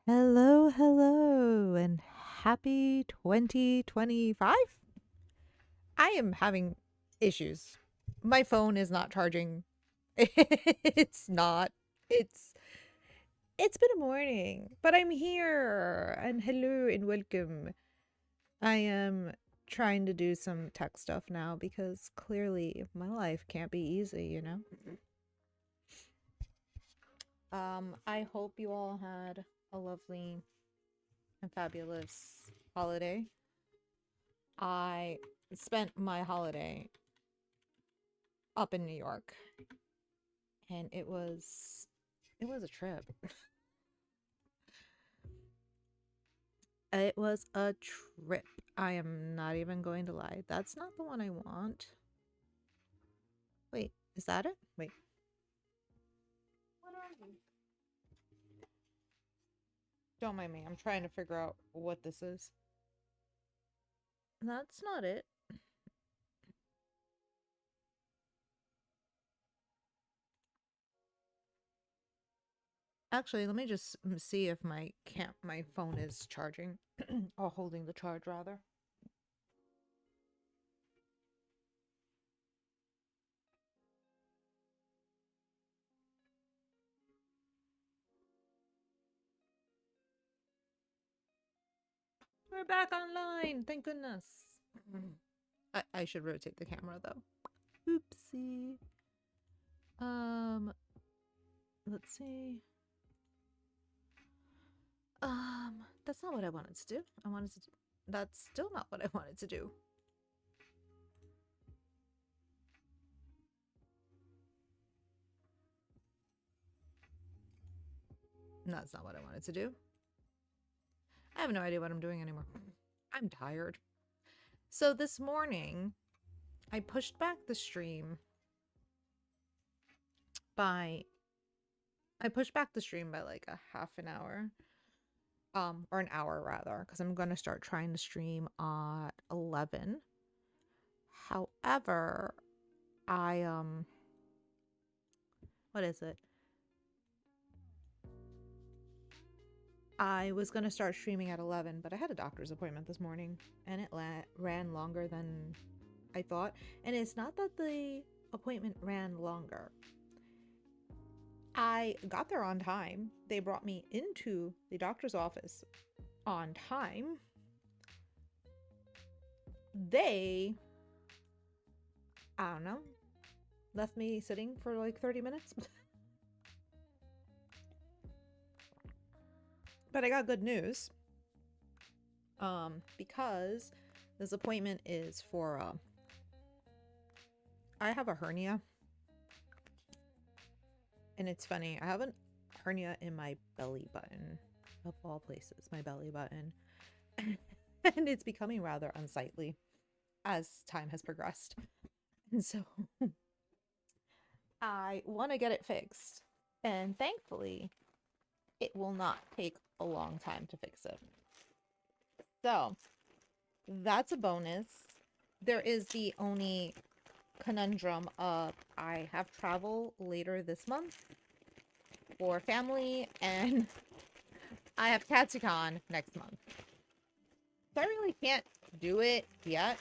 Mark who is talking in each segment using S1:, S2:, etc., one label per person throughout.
S1: Hello, hello, and happy 2025. I am having issues. My phone is not charging. It's not. It's it's been a morning, but I'm here. And hello and welcome. I am trying to do some tech stuff now because clearly my life can't be easy, you know? I hope you all had a lovely and fabulous holiday. I spent my holiday up in New York and it was a trip. It was a trip. I am not even going to lie. That's not the one I want. Wait, is that it? Wait. What are you? Don't mind me. I'm trying to figure out what this is. That's not it. Actually, let me just see if my phone is charging or holding the charge rather. We're back online. Thank goodness. I should rotate the camera though. Oopsie. Um, let's see. That's not what I wanted to do. That's still not what I wanted to do. That's not what I wanted to do. I have no idea what I'm doing anymore. I'm tired. So this morning, I pushed back the stream by like a half an hour. Or an hour rather, because I'm gonna start trying to stream at 11. However, I what is it? I was gonna start streaming at 11, but I had a doctor's appointment this morning, and it ran longer than I thought. And it's not that the appointment ran longer. I got there on time. They brought me into the doctor's office on time. They, I don't know, left me sitting for like 30 minutes. But I got good news. Because this appointment is for I have a hernia. And it's funny, I have a hernia in my belly button, of all places, my belly button. And it's becoming rather unsightly as time has progressed. And so I want to get it fixed. And thankfully, it will not take a long time to fix it. So that's a bonus. There is the only conundrum of I have travel later this month for family, and I have Katsucon next month. So I really can't do it yet.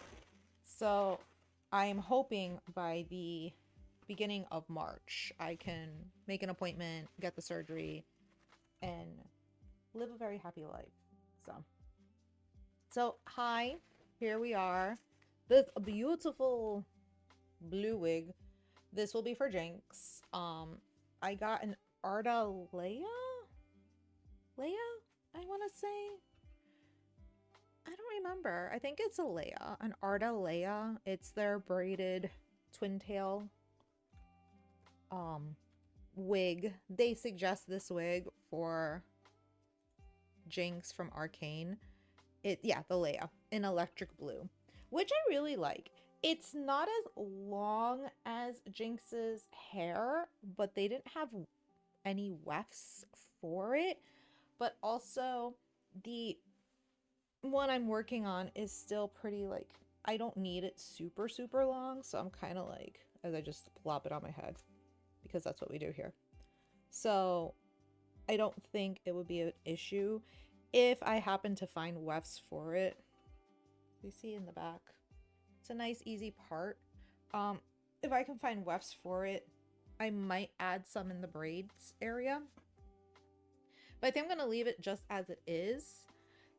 S1: So I am hoping by the beginning of March I can make an appointment, get the surgery, and live a very happy life. So hi, here we are. This beautiful blue wig. This will be for Jinx. I got an Arda Leia? I want to say. I don't remember. I think it's a Leia, an Arda Leia. It's their braided twin tail wig. They suggest this wig for Jinx from Arcane. The Leia in electric blue, which I really like. It's not as long as Jinx's hair, but they didn't have any wefts for it. But also, the one I'm working on is still pretty, like, I don't need it super, super long. So I'm kind of like, as I just plop it on my head, because that's what we do here. So I don't think it would be an issue if I happen to find wefts for it. You see in the back. It's a nice easy part. If I can find wefts for it, I might add some in the braids area. But I think I'm going to leave it just as it is.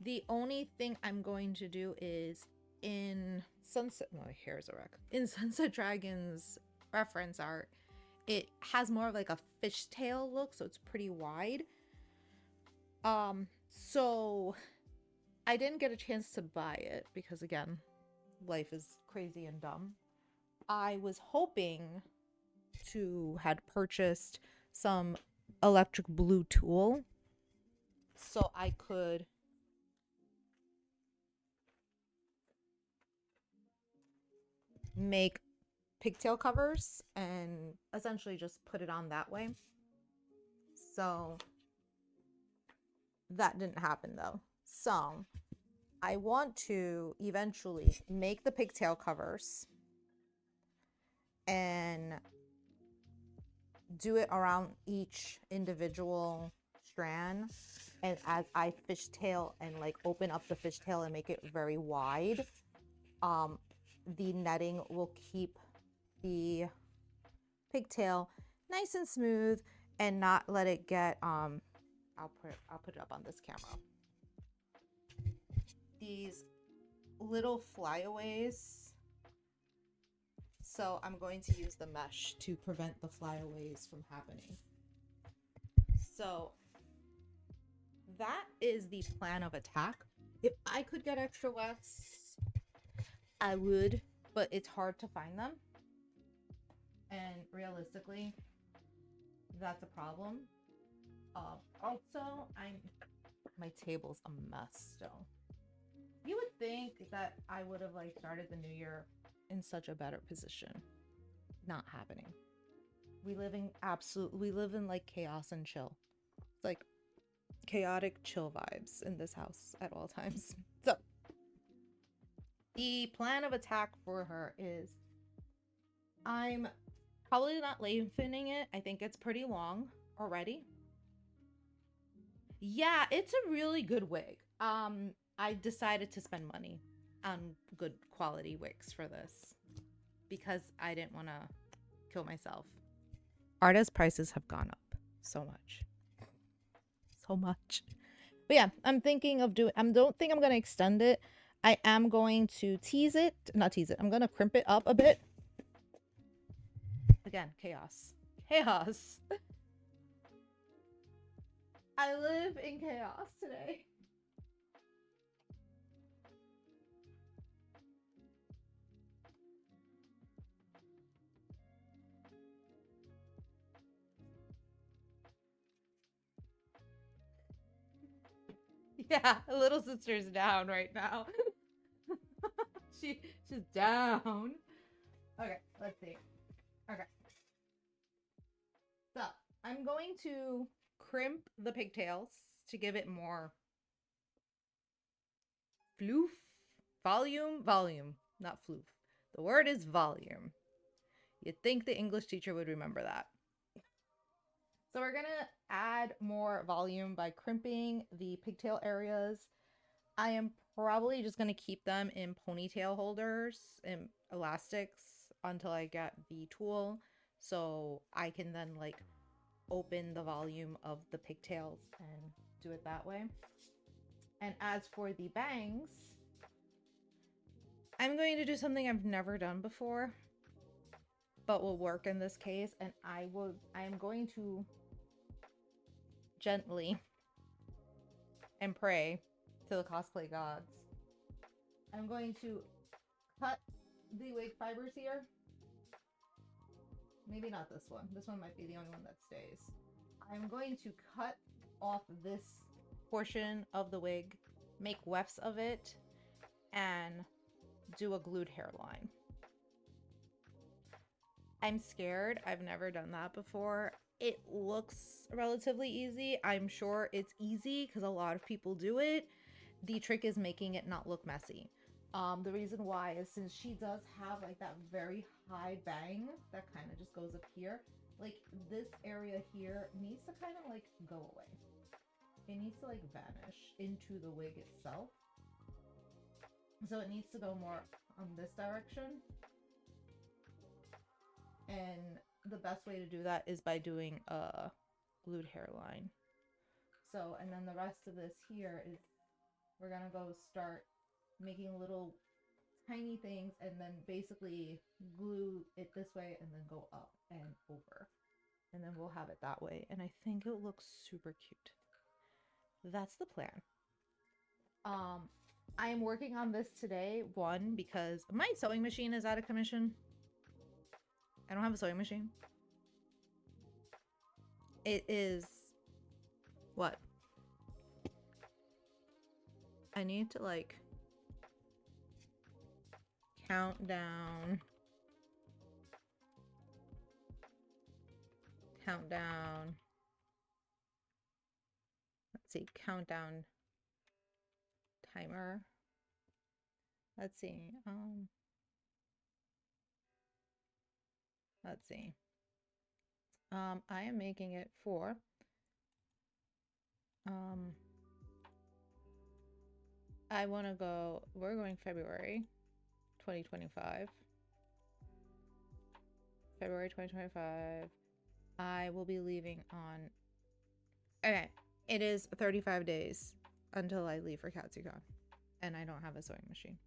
S1: The only thing I'm going to do is in Sunset, well, my hair's a wreck. In Sunset Dragon's reference art, it has more of like a fishtail look, so it's pretty wide. So I didn't get a chance to buy it because, again, life is crazy and dumb. I was hoping to had purchased some electric blue tulle so I could make pigtail covers and essentially just put it on that way. So that didn't happen though. So I want to eventually make the pigtail covers and do it around each individual strand, and as I fishtail and like open up the fishtail and make it very wide, the netting will keep the pigtail nice and smooth and not let it get I'll put it up on this camera. These little flyaways. So I'm going to use the mesh to prevent the flyaways from happening. So that is the plan of attack. If I could get extra wefts, I would, but it's hard to find them. And realistically, that's a problem. Also, my table's a mess still. You would think that I would have like started the new year in such a better position. Not happening. We live in like chaos and chill. It's like chaotic chill vibes in this house at all times. So the plan of attack for her is I'm probably not lengthening it. I think it's pretty long already. Yeah, it's a really good wig. I decided to spend money on good quality wigs for this because I didn't want to kill myself. Artist prices have gone up so much. So much. But yeah, I'm thinking of doing, I don't think I'm going to extend it. I am going to not tease it. I'm going to crimp it up a bit. Again, chaos. Chaos. I live in chaos today. Yeah, little sister's down right now. She's down. Okay, let's see. Okay. So, I'm going to crimp the pigtails to give it more floof. Volume, not floof. The word is volume. You'd think the English teacher would remember that. So we're gonna add more volume by crimping the pigtail areas. I am probably just gonna keep them in ponytail holders and elastics until I get the tool, so I can then like open the volume of the pigtails and do it that way. And as for the bangs, I'm going to do something I've never done before, but will work in this case, and I am going to gently and pray to the cosplay gods. I'm going to cut the wig fibers here. Maybe not this one. This one might be the only one that stays. I'm going to cut off this portion of the wig, make wefts of it, and do a glued hairline. I'm scared. I've never done that before. It looks relatively easy. I'm sure it's easy because a lot of people do it. The trick is making it not look messy. The reason why is since she does have like that very high bang that kind of just goes up here, like this area here needs to kind of like go away. It needs to like vanish into the wig itself. So it needs to go more on this direction. And the best way to do that is by doing a glued hairline. So, and then the rest of this here is, we're gonna go start making little tiny things and then basically glue it this way and then go up and over. And then we'll have it that way. And I think it looks super cute. That's the plan. I am working on this today, one, because my sewing machine is out of commission. I don't have a sewing machine. It is... What? I need to, like, count down. Countdown. Let's see, countdown timer. Let's see. Let's see. I am making it for I want to go, we're going February 2025. February 2025. I will be leaving on, okay, it is 35 days until I leave for Katsucon, and I don't have a sewing machine.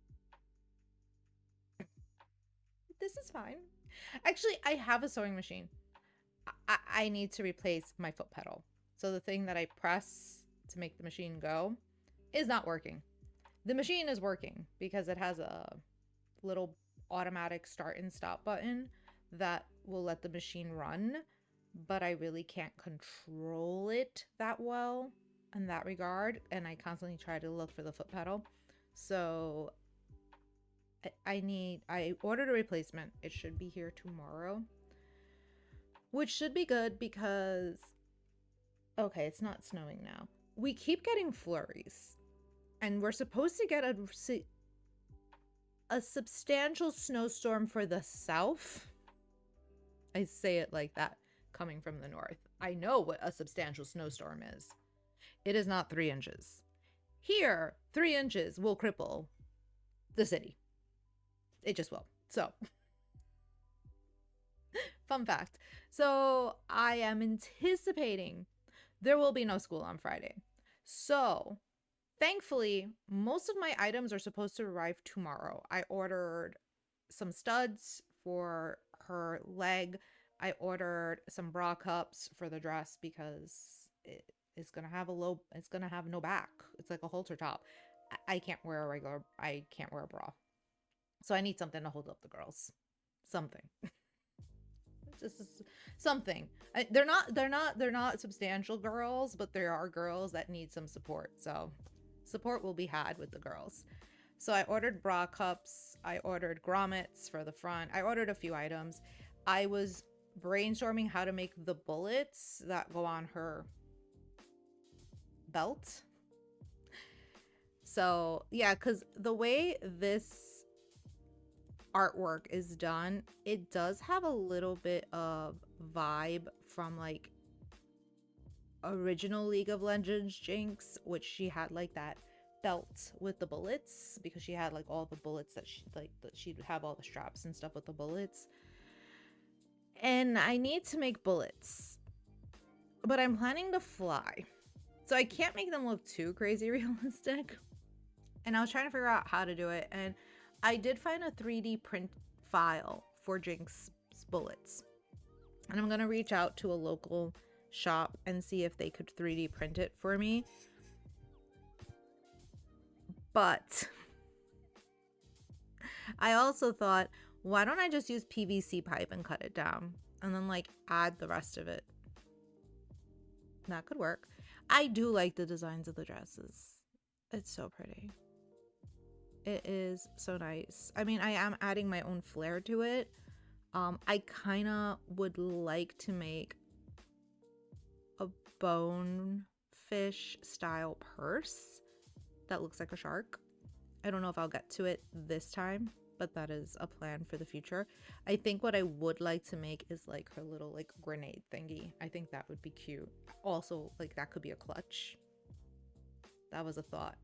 S1: This is fine. Actually, I have a sewing machine. I need to replace my foot pedal. So the thing that I press to make the machine go is not working. The machine is working because it has a little automatic start and stop button that will let the machine run, but I really can't control it that well in that regard, and I constantly try to look for the foot pedal. So I ordered a replacement. It should be here tomorrow, which should be good because, okay, it's not snowing now. We keep getting flurries, and we're supposed to get a substantial snowstorm for the south. I say it like that, coming from the north. I know what a substantial snowstorm is. It is not 3 inches. Here, 3 inches will cripple the city. It just will. So, fun fact. So, I am anticipating there will be no school on Friday. So, thankfully, most of my items are supposed to arrive tomorrow. I ordered some studs for her leg. I ordered some bra cups for the dress because it's gonna have no back. It's like a halter top. I can't wear a bra. So I need something to hold up the girls. Something. Just something. They're not substantial girls, but there are girls that need some support. So support will be had with the girls. So I ordered bra cups. I ordered grommets for the front. I ordered a few items. I was brainstorming how to make the bullets that go on her belt. So yeah, because the way this artwork is done, it does have a little bit of vibe from like original League of Legends Jinx, which she had like that belt with the bullets, because she had like all the bullets that she'd have all the straps and stuff with the bullets. And I need to make bullets, but I'm planning to fly, so I can't make them look too crazy realistic. And I was trying to figure out how to do it, and I did find a 3D print file for Jinx bullets, and I'm gonna reach out to a local shop and see if they could 3D print it for me. But I also thought, why don't I just use PVC pipe and cut it down and then like add the rest of it? That could work. I do like the designs of the dresses. It's so pretty. It is so nice. I mean, I am adding my own flair to it. I kind of would like to make a bonefish style purse that looks like a shark. I don't know if I'll get to it this time, but that is a plan for the future. I think what I would like to make is like her little like grenade thingy. I think that would be cute. Also, like that could be a clutch. That was a thought.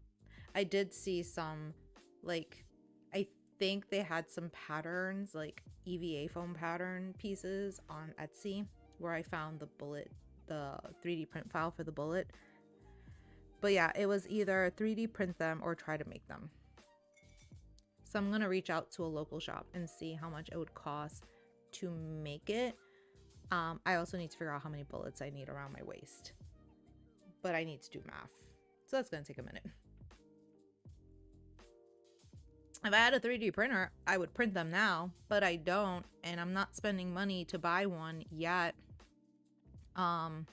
S1: I did see some, like, I think they had some patterns, like EVA foam pattern pieces on Etsy, where I found the bullet, the 3D print file for the bullet. But yeah, it was either 3D print them or try to make them. So I'm gonna reach out to a local shop and see how much it would cost to make it. I also need to figure out how many bullets I need around my waist, but I need to do math, so that's gonna take a minute. If I had a 3D printer, I would print them now, but I don't, and I'm not spending money to buy one yet. That's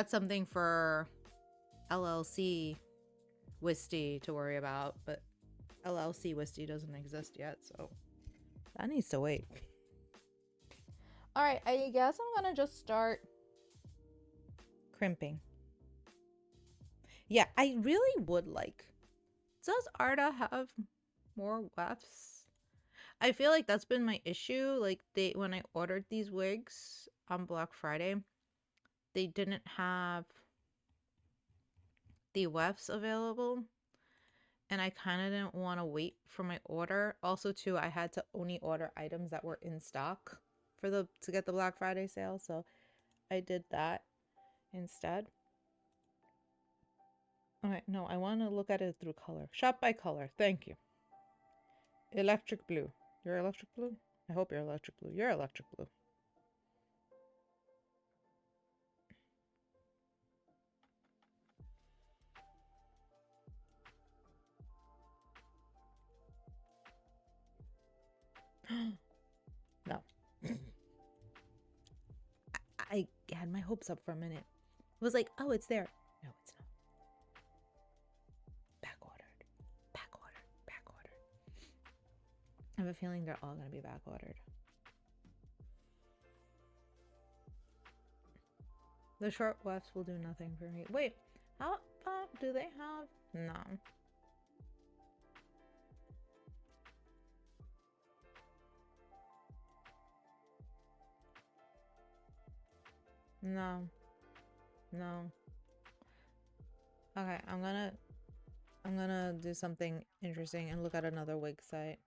S1: something for LLC Wisty to worry about, but LLC Wisty doesn't exist yet, so that needs to wait. All right, I guess I'm gonna just start crimping. Yeah, I really would like. Does Arda have more wefts? I feel like that's been my issue. Like when I ordered these wigs on Black Friday, they didn't have the wefts available, and I kind of didn't want to wait for my order. Also, too, I had to only order items that were in stock for to get the Black Friday sale, so I did that instead. Okay, no, I want to look at it through color. Shop by color. Thank you. Electric blue. You're electric blue? I hope you're electric blue. You're electric blue. No. I had my hopes up for a minute. It was like, oh, it's there. No, it's not. Back ordered. Back ordered. Back ordered. I have a feeling they're all going to be back ordered. The short wefts will do nothing for me. Wait, how do they have? No. No. No. Okay, I'm gonna do something interesting and look at another wig site.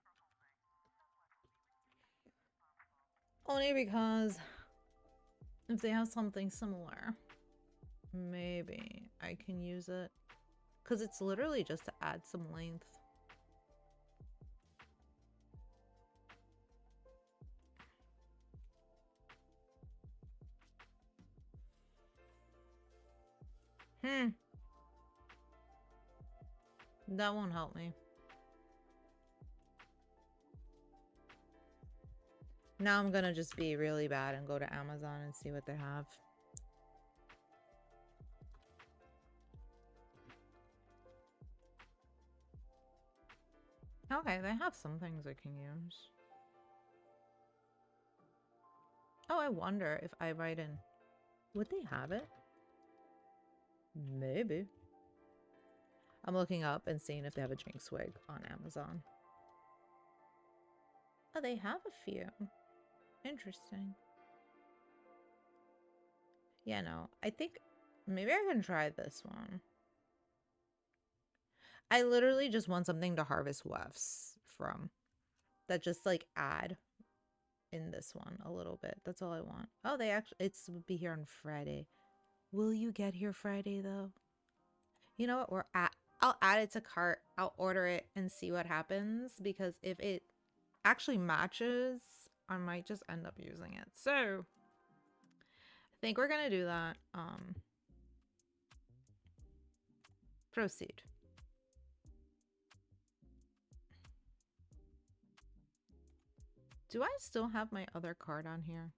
S1: Only because if they have something similar, maybe I can use it. Because it's literally just to add some length. That won't help me. Now I'm gonna just be really bad and go to Amazon and see what they have. Okay, they have some things I can use. Oh, I wonder if I write in... Would they have it? Maybe. I'm looking up and seeing if they have a Jinx wig on Amazon. Oh, they have a few. Interesting. Yeah, no. I think maybe I can try this one. I literally just want something to harvest wefts from. That just like add in this one a little bit. That's all I want. Oh, they actually, will be here on Friday. Will you get here Friday though? You know what? I'll add it to cart. I'll order it and see what happens, because if it actually matches, I might just end up using it. So I think we're gonna do that. Proceed. Do I still have my other card on here?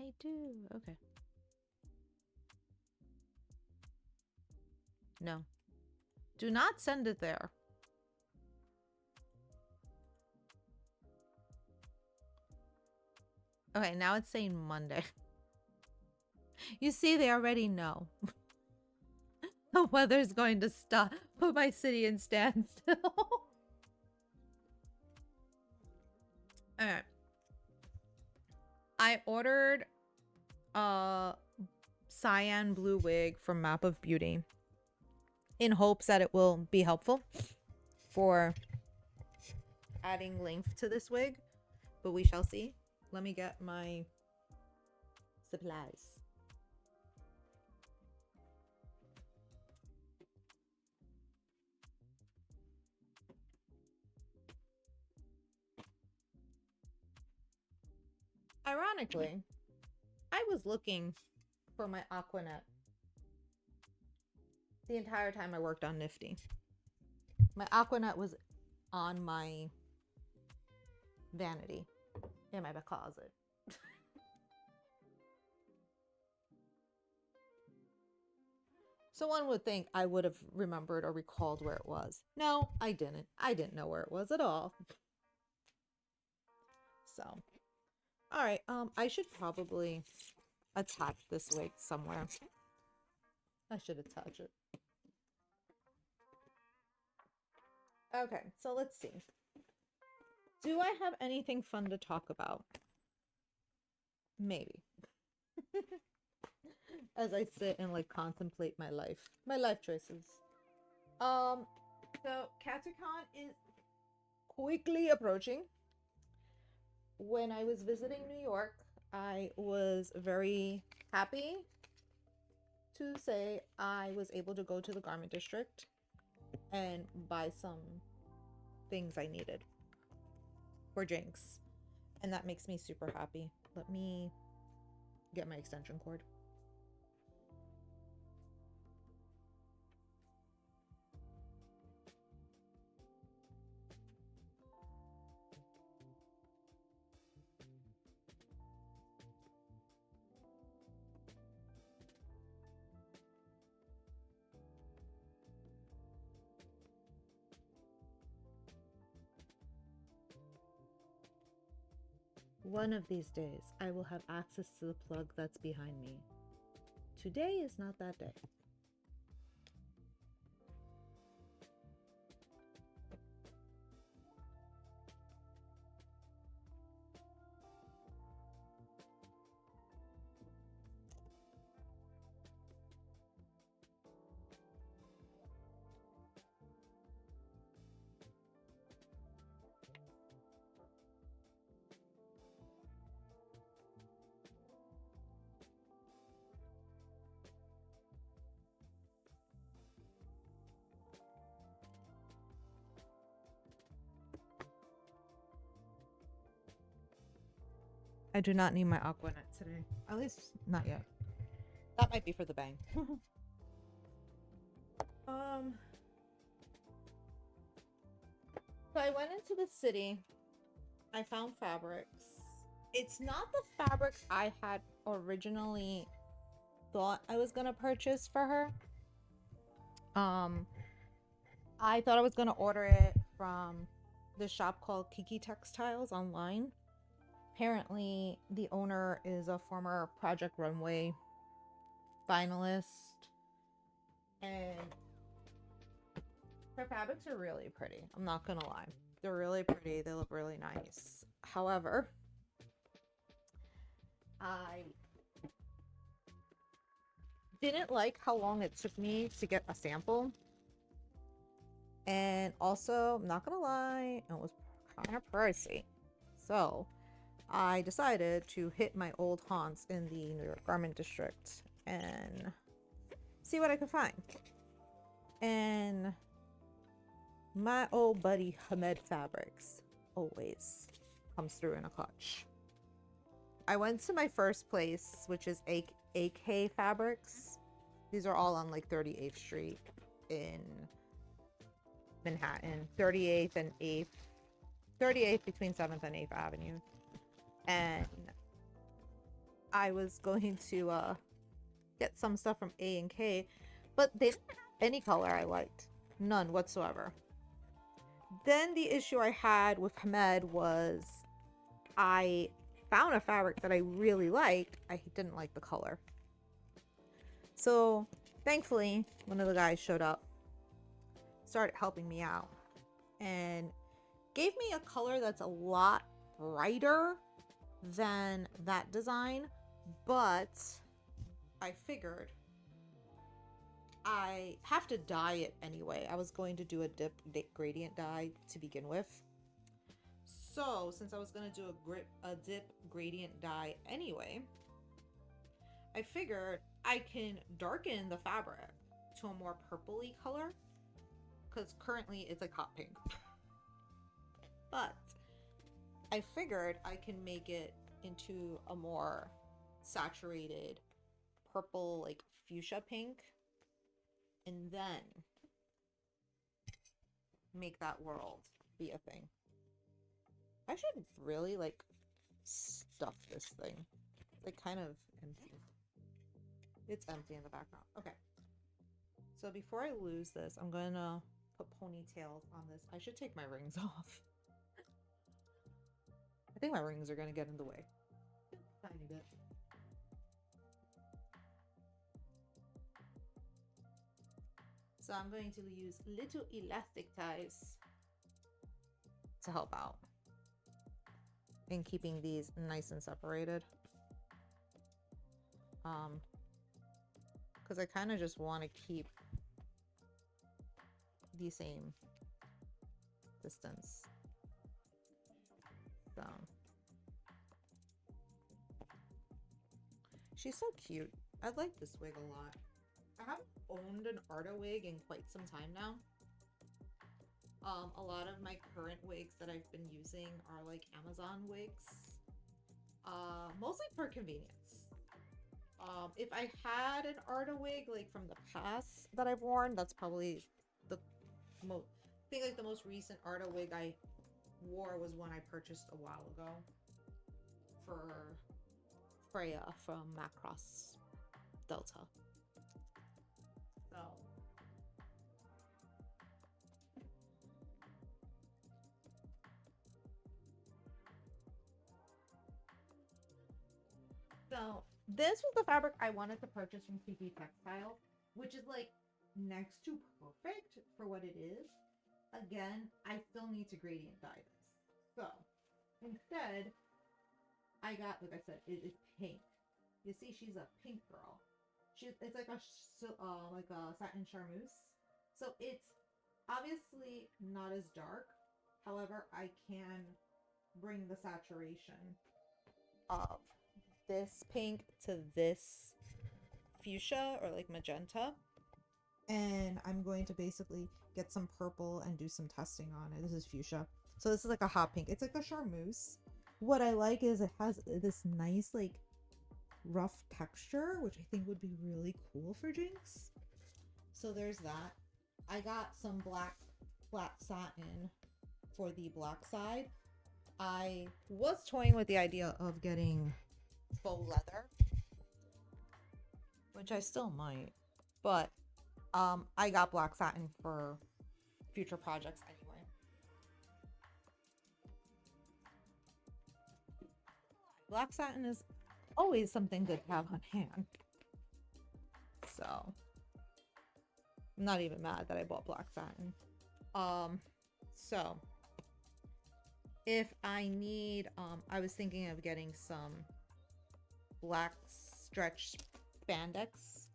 S1: I do. Okay. No. Do not send it there. Okay, now it's saying Monday. You see, they already know. The weather's going to stop. Put my city in standstill. I ordered a cyan blue wig from Map of Beauty in hopes that it will be helpful for adding length to this wig, but we shall see. Let me get my supplies. Ironically, I was looking for my Aquanet the entire time I worked on Nifty. My Aquanet was on my vanity in my closet. So one would think I would have remembered or recalled where it was. No, I didn't. I didn't know where it was at all. So, all right. I should probably attach this wig somewhere. I should attach it. Okay, so let's see. Do I have anything fun to talk about? Maybe. As I sit and like contemplate my life choices. So CatterCon is quickly approaching. When I was visiting New York, I was very happy to say I was able to go to the garment district and buy some things I needed for Jinx. And that makes me super happy. Let me get my extension cord. One of these days, I will have access to the plug that's behind me. Today is not that day. I do not need my Aquanet today. At least, not yet. That might be for the bang. So I went into the city. I found fabrics. It's not the fabric I had originally thought I was gonna purchase for her. I thought I was gonna order it from this shop called Kiki Textiles online. Apparently, the owner is a former Project Runway finalist, and her fabrics are really pretty. I'm not gonna lie. They're really pretty. They look really nice. However, I didn't like how long it took me to get a sample. And also, I'm not gonna lie, it was kind of pricey. So, I decided to hit my old haunts in the New York Garment District and see what I could find. And my old buddy Hamed Fabrics always comes through in a clutch. I went to my first place, which is AK Fabrics. These are all on like 38th Street in Manhattan. 38th and 8th. 38th between 7th and 8th Avenue. And I was going to get some stuff from A&K, but they didn't have any color I liked. None whatsoever. Then the issue I had with Hamed was I found a fabric that I really liked. I didn't like the color. So thankfully, one of the guys showed up, started helping me out, and gave me a color that's a lot brighter than that design, but I figured I have to dye it anyway. I was going to do a dip gradient dye to begin with. So since I was going to do a dip gradient dye anyway, I figured I can darken the fabric to a more purpley color, because currently it's like hot pink. But I figured I can make it into a more saturated purple, like fuchsia pink, and then make that world be a thing. I should really like stuff this thing. Like kind of empty. It's empty in the background. Okay. So before I lose this, I'm gonna put ponytails on this. I should take my rings off. I think my rings are gonna get in the way. Tiny bit. So I'm going to use little elastic ties to help out in keeping these nice and separated. Because I kind of just want to keep the same distance. So she's so cute. I like this wig a lot. I haven't owned an Arta wig in quite some time now. A lot of my current wigs that I've been using are like Amazon wigs, mostly for convenience. If I had an Arta wig like from the past that I've worn, that's probably the most. I think like the most recent Arta wig I wore was one I purchased a while ago for Freya from Macross Delta. So this was the fabric I wanted to purchase from TP Textile, which is like next to perfect for what it is. Again, I still need to gradient dye this. So instead, I got, like I said, it is pink. You see, she's a pink girl. It's like a satin charmeuse. So it's obviously not as dark. However, I can bring the saturation of this pink to this fuchsia or like magenta, and I'm going to basically get some purple and do some testing on it. This is fuchsia, so this is like a hot pink. It's like a charmeuse. What I like is it has this nice like rough texture, which I think would be really cool for Jinx. So there's that. I got some black flat satin for the black side. I was toying with the idea of getting faux leather, which I still might, but I got black satin for future projects anyway. Black satin is always something good to have on hand, so I'm not even mad that I bought black satin. So if I need, I was thinking of getting some black stretch spandex,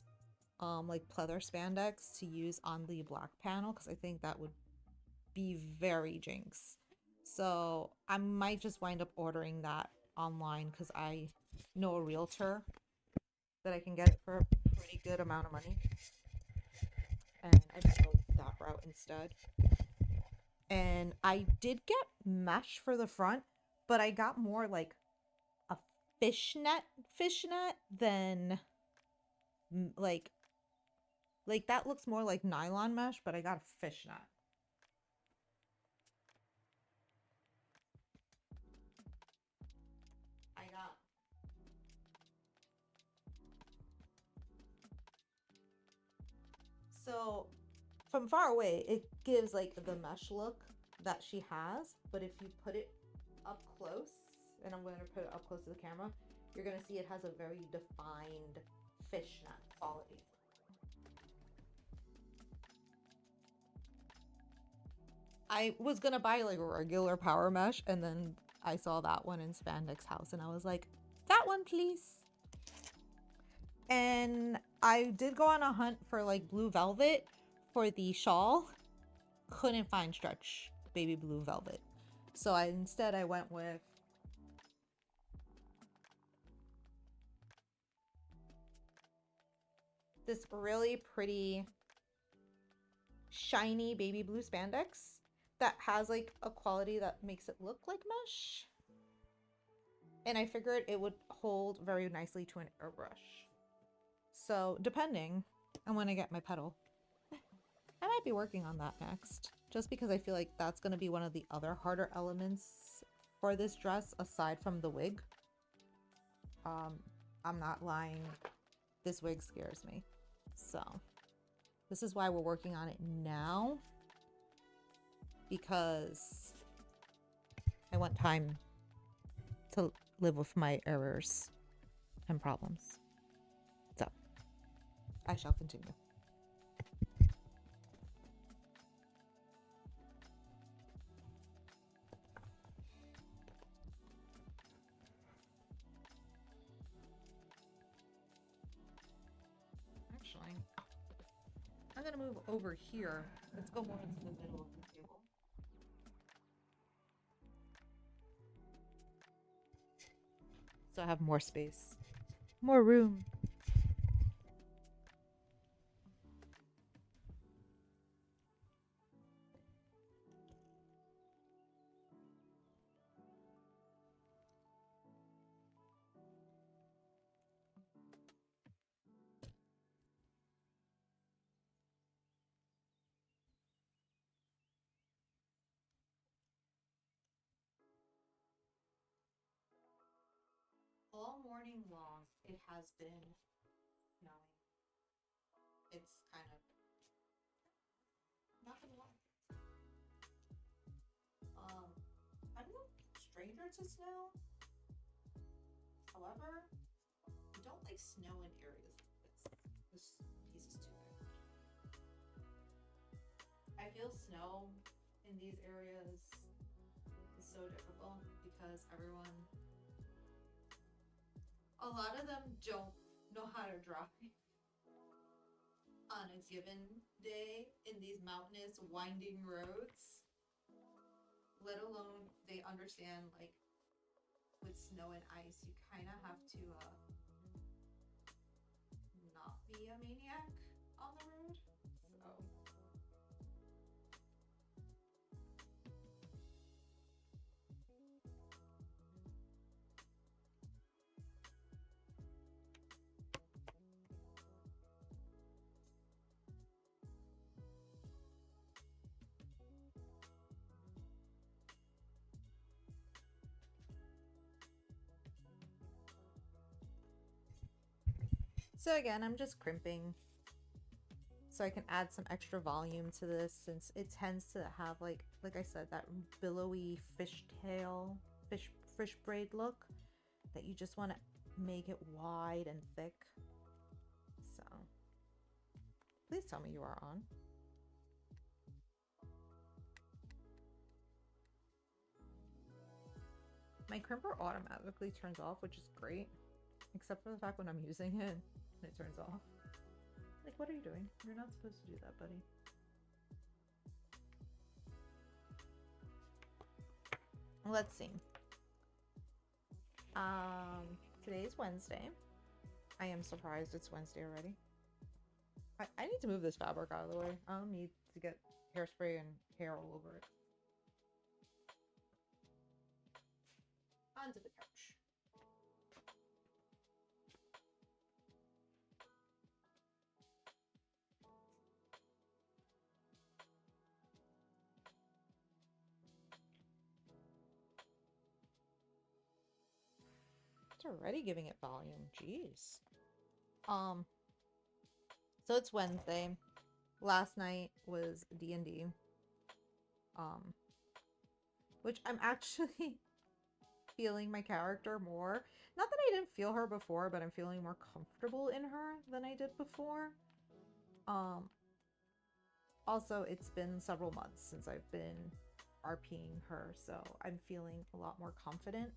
S1: like pleather spandex to use on the black panel, because I think that would be very Jinx. So I might just wind up ordering that online because I know a realtor that I can get it for a pretty good amount of money, and I just go that route instead. And I did get mesh for the front, but I got more like a fishnet than like that looks more like nylon mesh, but I got a fishnet. I got so from far away it gives like the mesh look that she has, but if you put it up close, and I'm going to put it up close to the camera, you're going to see it has a very defined fishnet quality. I was gonna buy like a regular power mesh, and then I saw that one in Spandex House and I was like, that one, please. And I did go on a hunt for like blue velvet for the shawl. Couldn't find stretch baby blue velvet. So instead I went with this really pretty shiny baby blue spandex that has like a quality that makes it look like mesh. And I figured it would hold very nicely to an airbrush. So depending on when I get my petal, I might be working on that next. Just because I feel like that's going to be one of the other harder elements for this dress aside from the wig. I'm not lying. This wig scares me. So this is why we're working on it now. Because I want time to live with my errors and problems. So I shall continue. Actually, I'm gonna move over here. Let's go more into the middle of the table. So I have more space, more room. All morning long, it has been snowing. It's kind of not gonna lie. I'm no stranger to snow. However, I don't like snow in areas like this. This piece is too big. I feel snow in these areas is so difficult because a lot of them don't know how to drive on a given day in these mountainous winding roads, let alone they understand like with snow and ice you kind of have to not be a maniac on the road. So again, I'm just crimping so I can add some extra volume to this since it tends to have like I said, that billowy fish braid look that you just want to make it wide and thick. So please tell me you are on. My crimper automatically turns off, which is great, except for the fact when I'm using it, it turns off. Like, what are you doing? You're not supposed to do that, buddy. Let's see. Today's Wednesday. I am surprised it's Wednesday already. I need to move this fabric out of the way. I don't need to get hairspray and hair all over it. Onto the couch. It's already giving it volume. Jeez. So it's Wednesday. Last night was D&D. Which I'm actually feeling my character more. Not that I didn't feel her before, but I'm feeling more comfortable in her than I did before. Also, it's been several months since I've been RPing her, so I'm feeling a lot more confident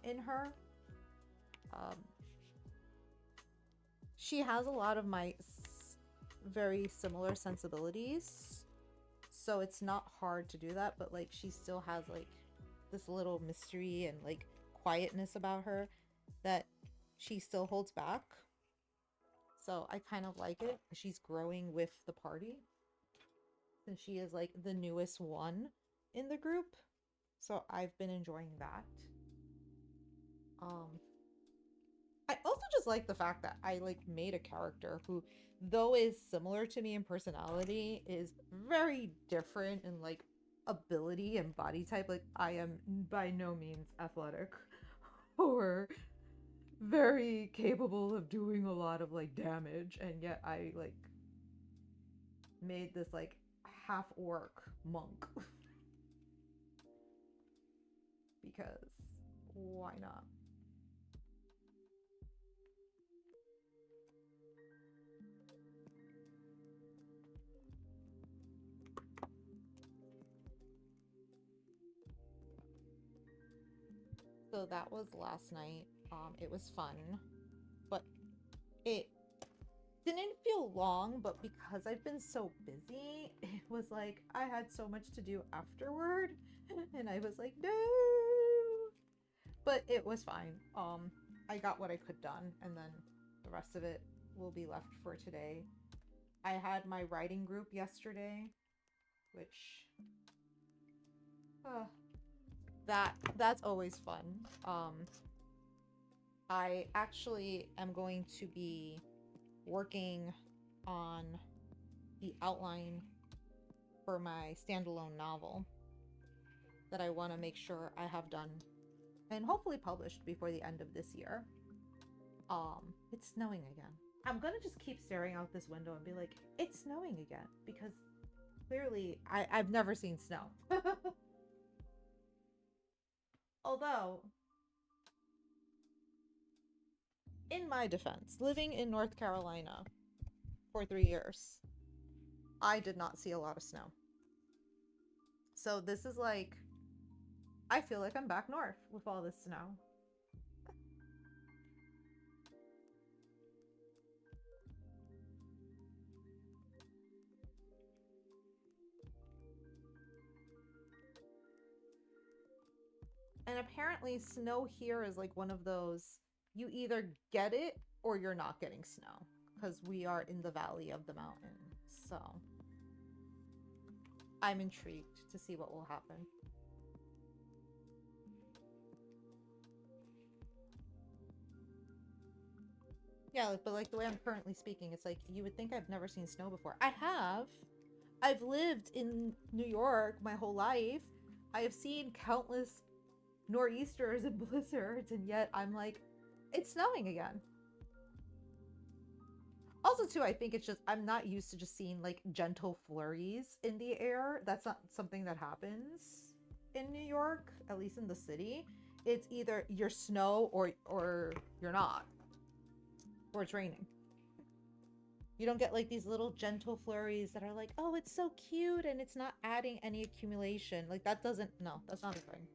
S1: in her. Um, she has a lot of my very similar sensibilities, so it's not hard to do that, but like she still has like this little mystery and like quietness about her that she still holds back. So I kind of like it. She's growing with the party since she is like the newest one in the group. So I've been enjoying that. Um I also just like the fact that I like made a character who, though is similar to me in personality, is very different in like ability and body type. Like I am by no means athletic or very capable of doing a lot of like damage, and yet I like made this like half orc monk because why not? So that was last night. It was fun, but it didn't feel long, but because I've been so busy, it was like I had so much to do afterward, and I was like, no. But it was fine. I got what I could done, and then the rest of it will be left for today. I had my writing group yesterday, which uh, that's always fun. I actually am going to be working on the outline for my standalone novel that I want to make sure I have done and hopefully published before the end of this year. It's snowing again. I'm gonna just keep staring out this window and be like, it's snowing again, because clearly I've never seen snow. Although, in my defense, living in North Carolina for 3 years, I did not see a lot of snow. So this is like, I feel like I'm back north with all this snow. And apparently snow here is like one of those, you either get it or you're not getting snow, because we are in the valley of the mountain. So I'm intrigued to see what will happen. Yeah, but like the way I'm currently speaking, it's like you would think I've never seen snow before. I have. I've lived in New York my whole life. I have seen countless nor'easters and blizzards, and yet I'm like, it's snowing again. Also, too, I think it's just I'm not used to just seeing like gentle flurries in the air. That's not something that happens in New York, at least in the city. It's either you're snow or you're not, or it's raining. You don't get like these little gentle flurries that are like, oh, it's so cute and it's not adding any accumulation. Like that doesn't, no, that's not a thing.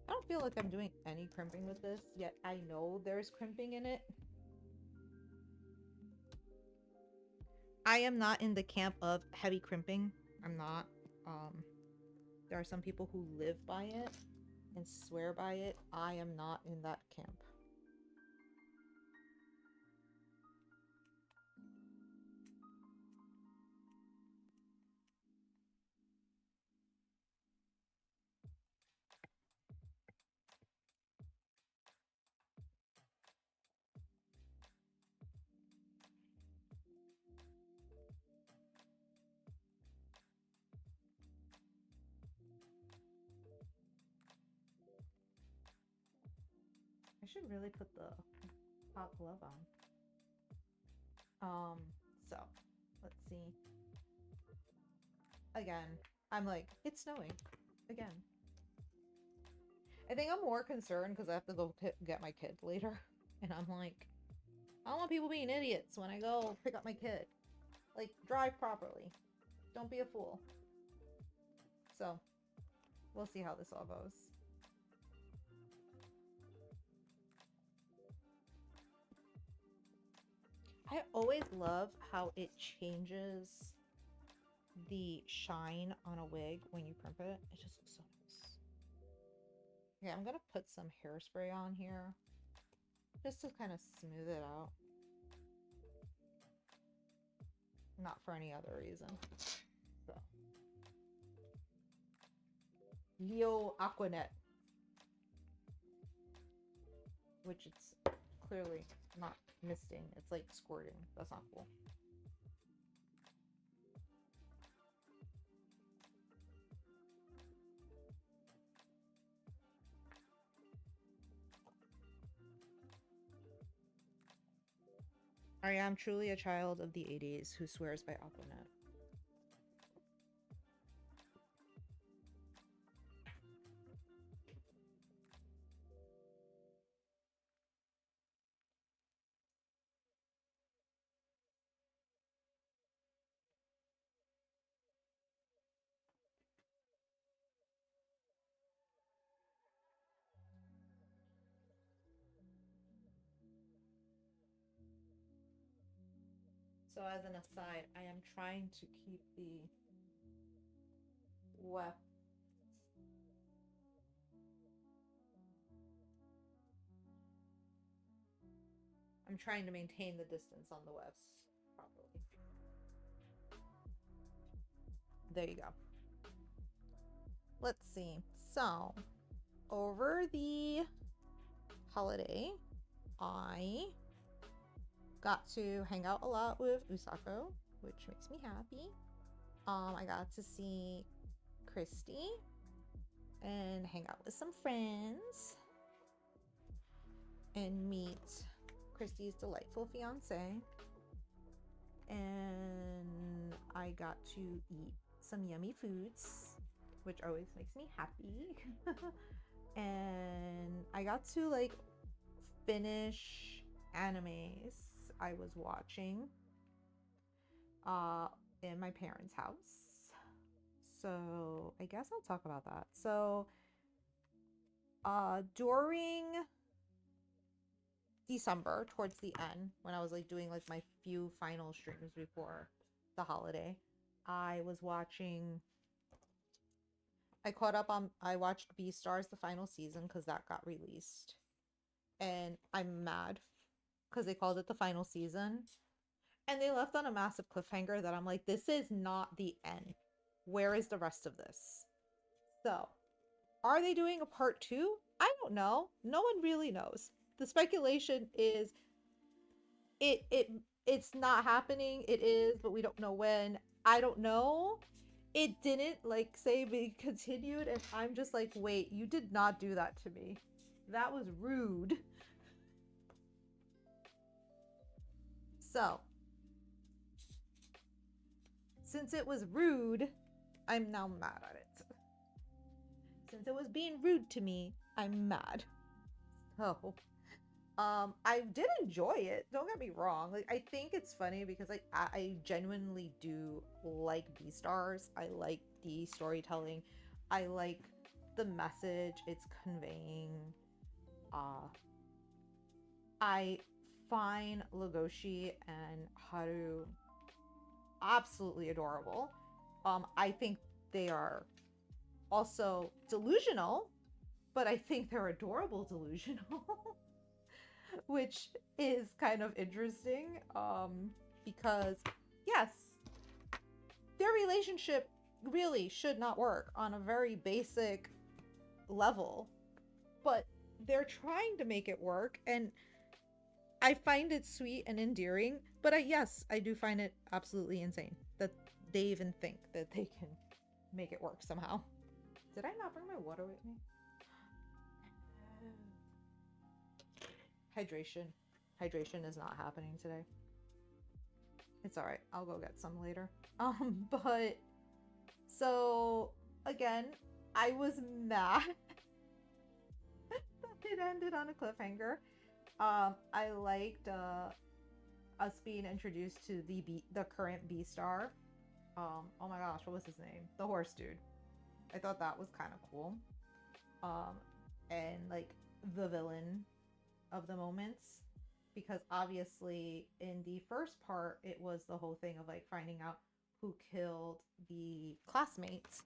S1: I don't feel like I'm doing any crimping with this, yet I know there's crimping in it. I am not in the camp of heavy crimping. I'm not. Um, there are some people who live by it and swear by it. I am not in that camp. I should really put the hot glove on. So let's see. Again, I'm like, it's snowing again. I think I'm more concerned because I have to go get my kid later. And I'm like, I don't want people being idiots when I go pick up my kid. Like, drive properly. Don't be a fool. So, we'll see how this all goes. I always love how it changes the shine on a wig when you primp it. It just looks so nice. Yeah, I'm gonna put some hairspray on here just to kind of smooth it out. Not for any other reason. So. Leo Aquanet. Which it's clearly not misting. It's like squirting. That's not cool. I am truly a child of the 80s who swears by Aquanet. So as an aside, I am trying to keep the weft. I'm trying to maintain the distance on the wefts properly. There you go. Let's see. So, over the holiday, I got to hang out a lot with Usako, which makes me happy. I got to see Christy and hang out with some friends and meet Christy's delightful fiance. And I got to eat some yummy foods, which always makes me happy. And I got to like finish animes I was watching in my parents' house. So I guess I'll talk about that. So during December, towards the end, when I was like doing like my few final streams before the holiday, I was watching, I caught up on, I watched Beastars the final season because that got released. And I'm mad because they called it the final season. And they left on a massive cliffhanger that I'm like, this is not the end. Where is the rest of this? So, are they doing a part 2? I don't know. No one really knows. The speculation is it's not happening. It is, but we don't know when. I don't know. It didn't like say be continued, and I'm just like, wait, you did not do that to me. That was rude. So, since it was rude, I'm now mad at it. Since it was being rude to me, I'm mad. So, I did enjoy it. Don't get me wrong. Like, I think it's funny because like I genuinely do like Beastars. I like the storytelling. I like the message it's conveying. I find Legoshi and Haru absolutely adorable. I think they are also delusional, but I think they're adorable delusional. Which is kind of interesting because yes, their relationship really should not work on a very basic level, but they're trying to make it work, and I find it sweet and endearing. But yes, I do find it absolutely insane that they even think that they can make it work somehow. Did I not bring my water with me? Hydration is not happening today. It's alright. I'll go get some later. But so again, I was mad that it ended on a cliffhanger. I liked us being introduced to the current B star. Oh my gosh, what was his name? The horse dude. I thought that was kind of cool. Um, and like the villain of the moments, because obviously in the first part it was the whole thing of like finding out who killed the classmates,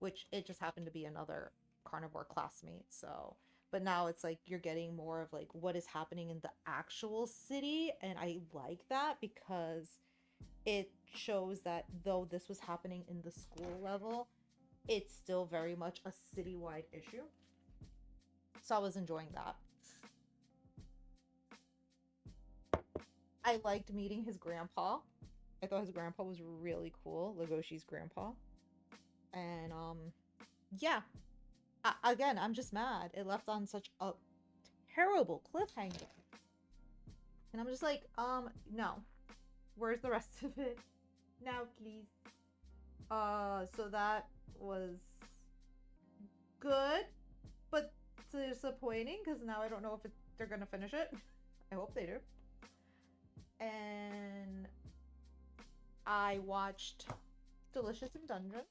S1: which it just happened to be another carnivore classmate. So, but now it's like you're getting more of like what is happening in the actual city, and I like that because it shows that though this was happening in the school level, it's still very much a citywide issue. So I was enjoying that. I liked meeting his grandpa. I thought his grandpa was really cool, Legoshi's grandpa. And yeah. Again, I'm just mad. It left on such a terrible cliffhanger. And I'm just like, no. Where's the rest of it? Now, please. So that was good, but disappointing because now I don't know if they're gonna finish it. I hope they do. And I watched Delicious in Dungeon.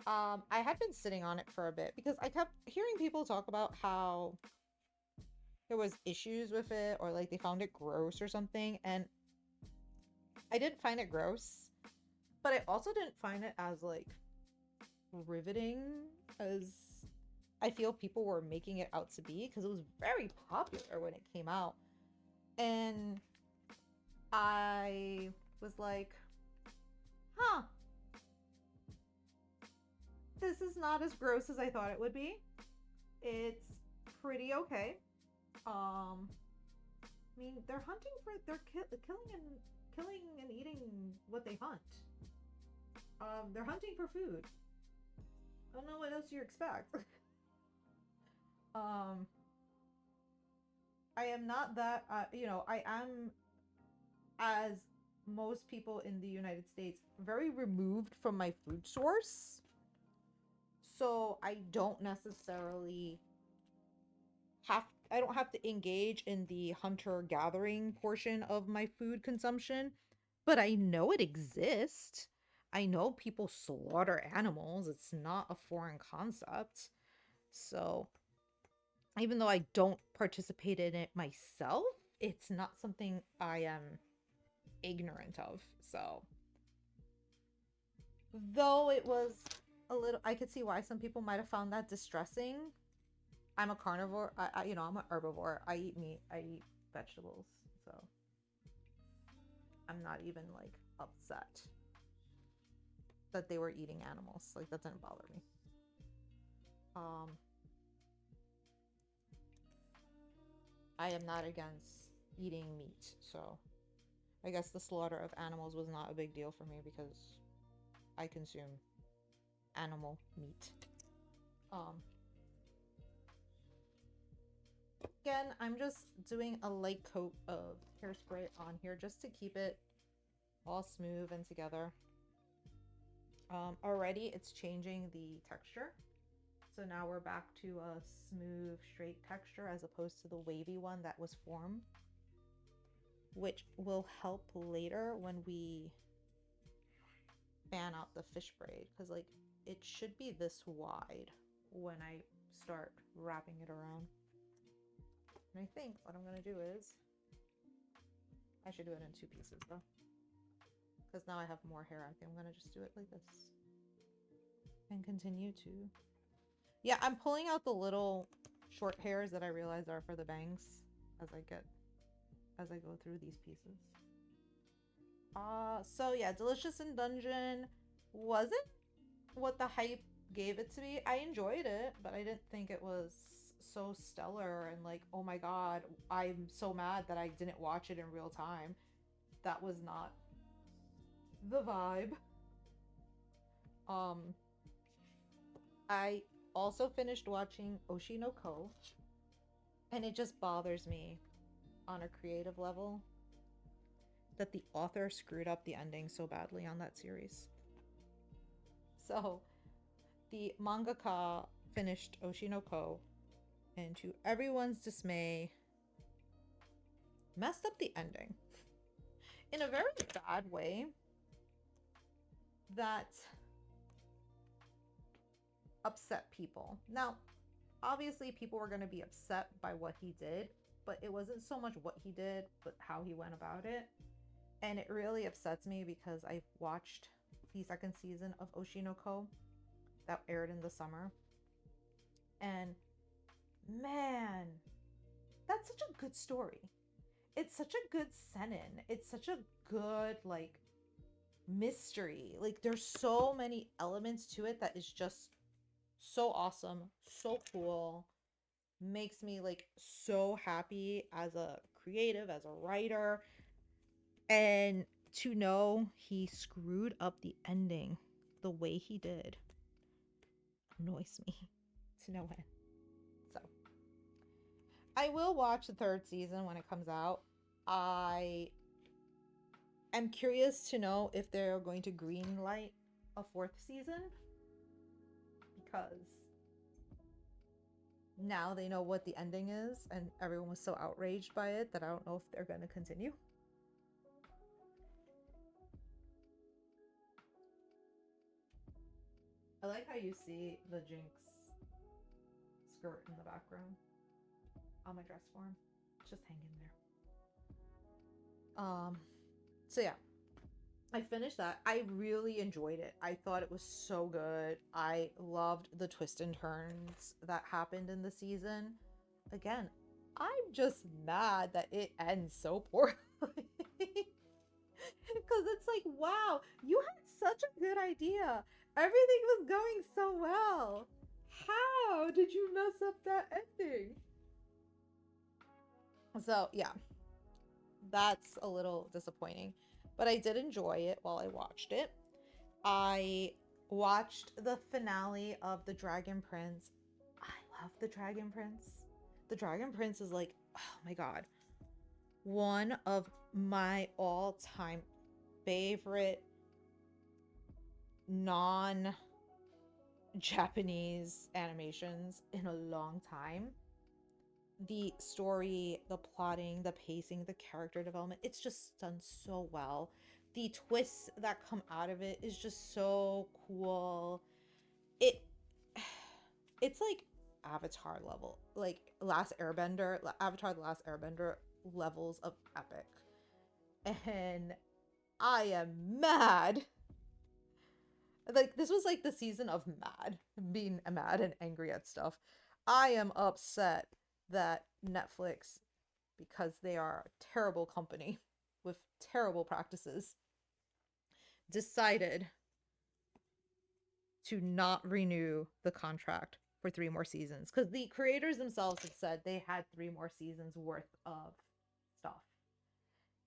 S1: I had been sitting on it for a bit because I kept hearing people talk about how there was issues with it or like they found it gross or something, and I didn't find it gross, but I also didn't find it as like riveting as I feel people were making it out to be, because it was very popular when it came out. And I was like, huh, this is not as gross as I thought it would be. It's pretty okay. I mean, they're hunting for killing and eating what they hunt. They're hunting for food. I don't know what else you expect. I am not that, I am, as most people in the United States, very removed from my food source. So I don't necessarily I don't have to engage in the hunter-gathering portion of my food consumption, but I know it exists. I know people slaughter animals. It's not a foreign concept. So even though I don't participate in it myself, it's not something I am ignorant of. So though it was a little, I could see why some people might have found that distressing. I'm a carnivore. I'm an herbivore. I eat meat. I eat vegetables. So I'm not even like upset that they were eating animals. Like that didn't bother me. I am not against eating meat, so I guess the slaughter of animals was not a big deal for me because I consume animal meat. Again, I'm just doing a light coat of hairspray on here just to keep it all smooth and together. Already it's changing the texture. So now we're back to a smooth, straight texture as opposed to the wavy one that was formed, which will help later when we fan out the fish braid, because like it should be this wide when I start wrapping it around. And I think what I'm gonna do is I should do it in 2 pieces though, because now I have more hair. I think I'm gonna just do it like this and continue to. Yeah, I'm pulling out the little short hairs that I realize are for the bangs as I go through these pieces. So yeah, Delicious in Dungeon wasn't what the hype gave it to be. I enjoyed it, but I didn't think it was so stellar and like, oh my god, I'm so mad that I didn't watch it in real time. That was not the vibe. I also finished watching Oshi no Ko, and it just bothers me on a creative level that the author screwed up the ending so badly on that series. So the mangaka finished Oshinoko, and to everyone's dismay, messed up the ending in a very bad way that upset people. Now, obviously, people were going to be upset by what he did, but it wasn't so much what he did, but how he went about it. And it really upsets me because I watched the second season of Oshinoko that aired in the summer. And man, that's such a good story. It's such a good seinen. It's such a good, like, mystery. Like, there's so many elements to it that is just so awesome, so cool. Makes me, like, so happy as a creative, as a writer. And to know he screwed up the ending the way he did annoys me to no end. So I will watch the third season when it comes out. I am curious to know if they're going to greenlight a fourth season, because now they know what the ending is and everyone was so outraged by it that I don't know if they're going to continue. I like how you see the Jinx skirt in the background on my dress form. It's just hanging there. So yeah, I finished that. I really enjoyed it. I thought it was so good. I loved the twists and turns that happened in the season. Again, I'm just mad that it ends so poorly. Because it's like, wow, you had such a good idea. Everything was going so well. How did you mess up that ending? So, yeah, that's a little disappointing. But I did enjoy it while I watched it. I watched the finale of The Dragon Prince. I love The Dragon Prince. The Dragon Prince is like, oh my god, one of my all-time favorite non-Japanese animations in a long time. The story, the plotting, the pacing, the character development, it's just done so well. The twists that come out of it is just so cool. It it's like Avatar level, like Avatar the Last Airbender levels of epic. And I am mad. Like, this was like the season of mad, being mad and angry at stuff. I am upset that Netflix, because they are a terrible company with terrible practices, decided to not renew the contract for 3 more seasons, because the creators themselves have said they had 3 more seasons worth of stuff.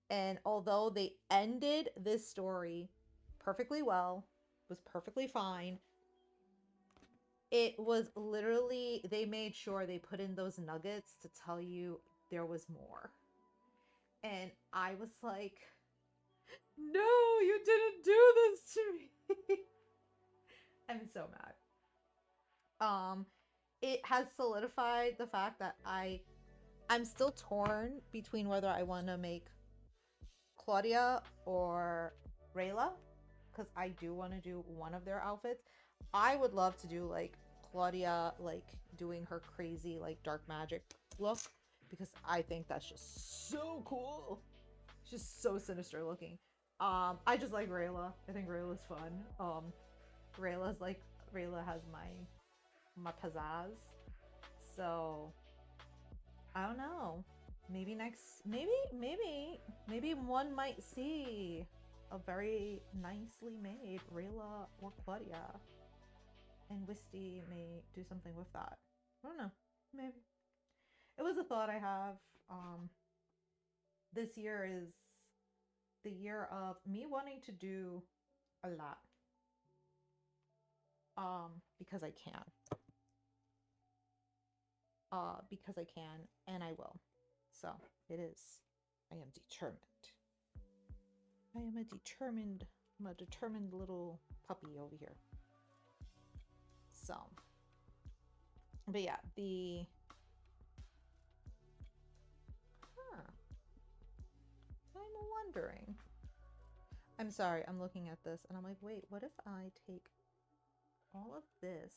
S1: And although they ended this story perfectly well, was perfectly fine, it was literally, they made sure they put in those nuggets to tell you there was more. And I was like, no, you didn't do this to me. I'm so mad. It has solidified the fact that I'm still torn between whether I want to make Claudia or Rayla, because I do want to do one of their outfits. I would love to do like Claudia, like doing her crazy like dark magic look, because I think that's just so cool. It's just so sinister looking. I just like Rayla. I think Rayla's fun. Rayla's like, Rayla has my pizzazz. So I don't know. Maybe maybe one might see a very nicely made Rayla or Claudia, and Wisty may do something with that. I don't know. Maybe. It was a thought I have. This year is the year of me wanting to do a lot. Because I can. Because I can, and I will. So it is. I am determined. I'm a determined little puppy over here. So, but yeah, I'm wondering. I'm sorry, I'm looking at this and I'm like, wait, what if I take all of this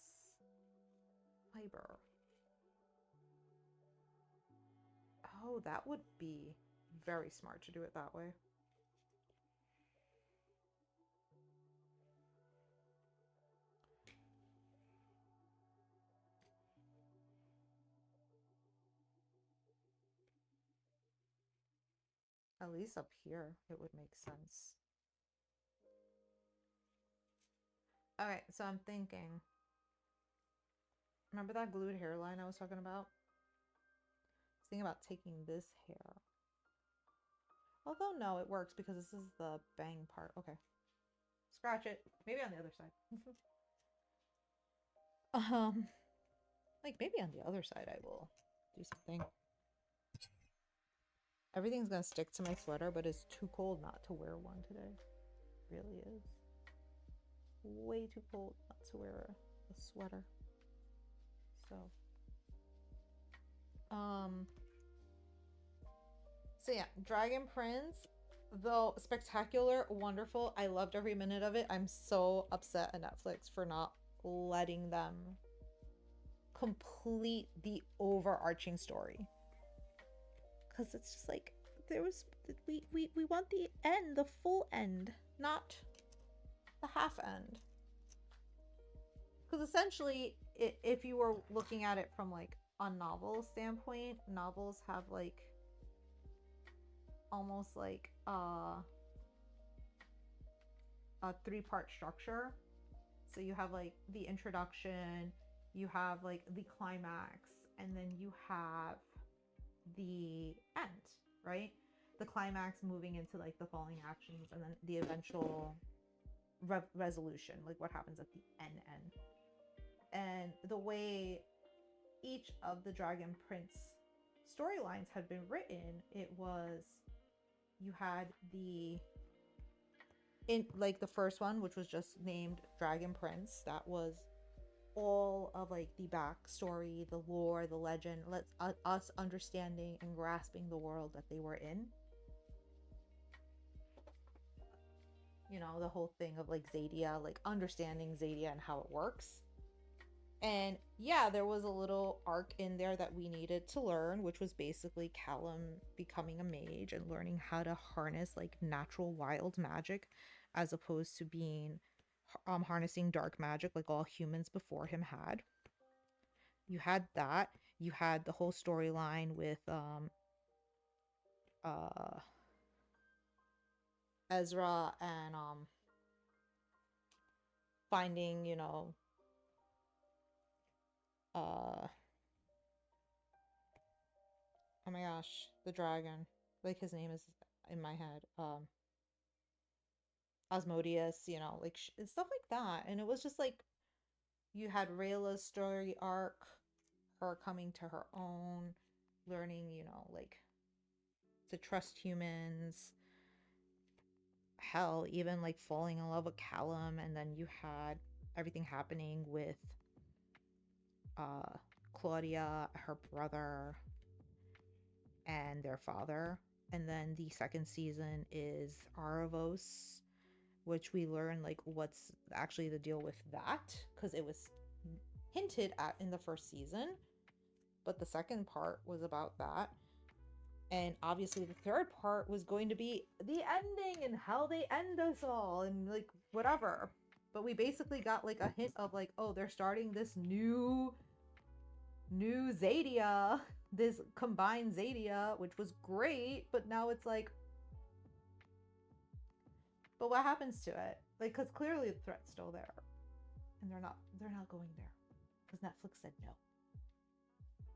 S1: fiber? Oh, that would be very smart to do it that way. At least up here, it would make sense. All right, so I'm thinking. Remember that glued hairline I was talking about? I was thinking about taking this hair. Although, no, it works because this is the bang part. Okay. Scratch it. Maybe on the other side. Like maybe on the other side I will do something. Everything's gonna stick to my sweater, but it's too cold not to wear one today. It really is. Way too cold not to wear a sweater. So, so yeah, Dragon Prince, though spectacular, wonderful. I loved every minute of it. I'm so upset at Netflix for not letting them complete the overarching story. Because it's just like we want the end, the full end, not the half end. Because essentially, if you were looking at it from like a novel standpoint, novels have like almost like a three-part structure. So you have like the introduction, you have like the climax, and then you have the end, right? The climax moving into like the falling actions, and then the eventual resolution, like what happens at the end. And the way each of the Dragon Prince storylines had been written, it was you had the first one, which was just named Dragon Prince. That was all of like the backstory, the lore, the legend, let's us understanding and grasping the world that they were in. You know, the whole thing of like Zadia, like understanding Zadia and how it works. And yeah, there was a little arc in there that we needed to learn, which was basically Callum becoming a mage and learning how to harness like natural wild magic as opposed to being harnessing dark magic like all humans before him had. You had that. You had the whole storyline with uh Ezra and finding, you know, oh my gosh, the dragon. Like his name is in my head. Osmodius, you know, like stuff like that. And it was just like you had Rayla's story arc, her coming to her own, learning, you know, like to trust humans. Hell, even like falling in love with Callum, and then you had everything happening with Claudia, her brother, and their father. And then the second season is Aravos, which we learn like what's actually the deal with that, because it was hinted at in the first season, but the second part was about that. And obviously the third part was going to be the ending and how they end us all and like whatever. But we basically got like a hint of like, oh, they're starting this new Zadia, this combined Zadia, which was great, but now it's like, but what happens to it? Like, because clearly the threat's still there, and they're not going there because Netflix said no.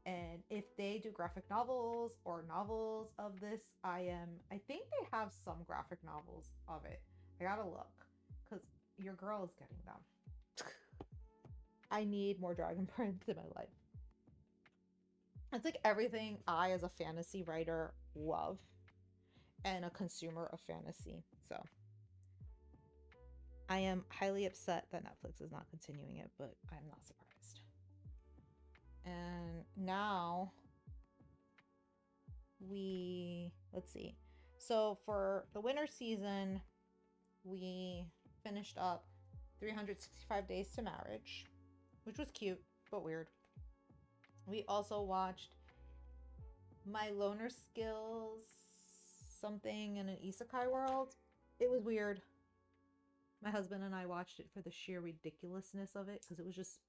S1: And if they do graphic novels or novels of this, I think they have some graphic novels of it. I gotta look because your girl is getting them. I need more Dragon Prince in my life. It's like everything I, as a fantasy writer, love and a consumer of fantasy. So I am highly upset that Netflix is not continuing it, but I'm not surprised. And now let's see. So for the winter season, we finished up 365 Days to Marriage, which was cute but weird. We also watched My Loner Skills something in an isekai world. It was weird. My husband and I watched it for the sheer ridiculousness of it because it was just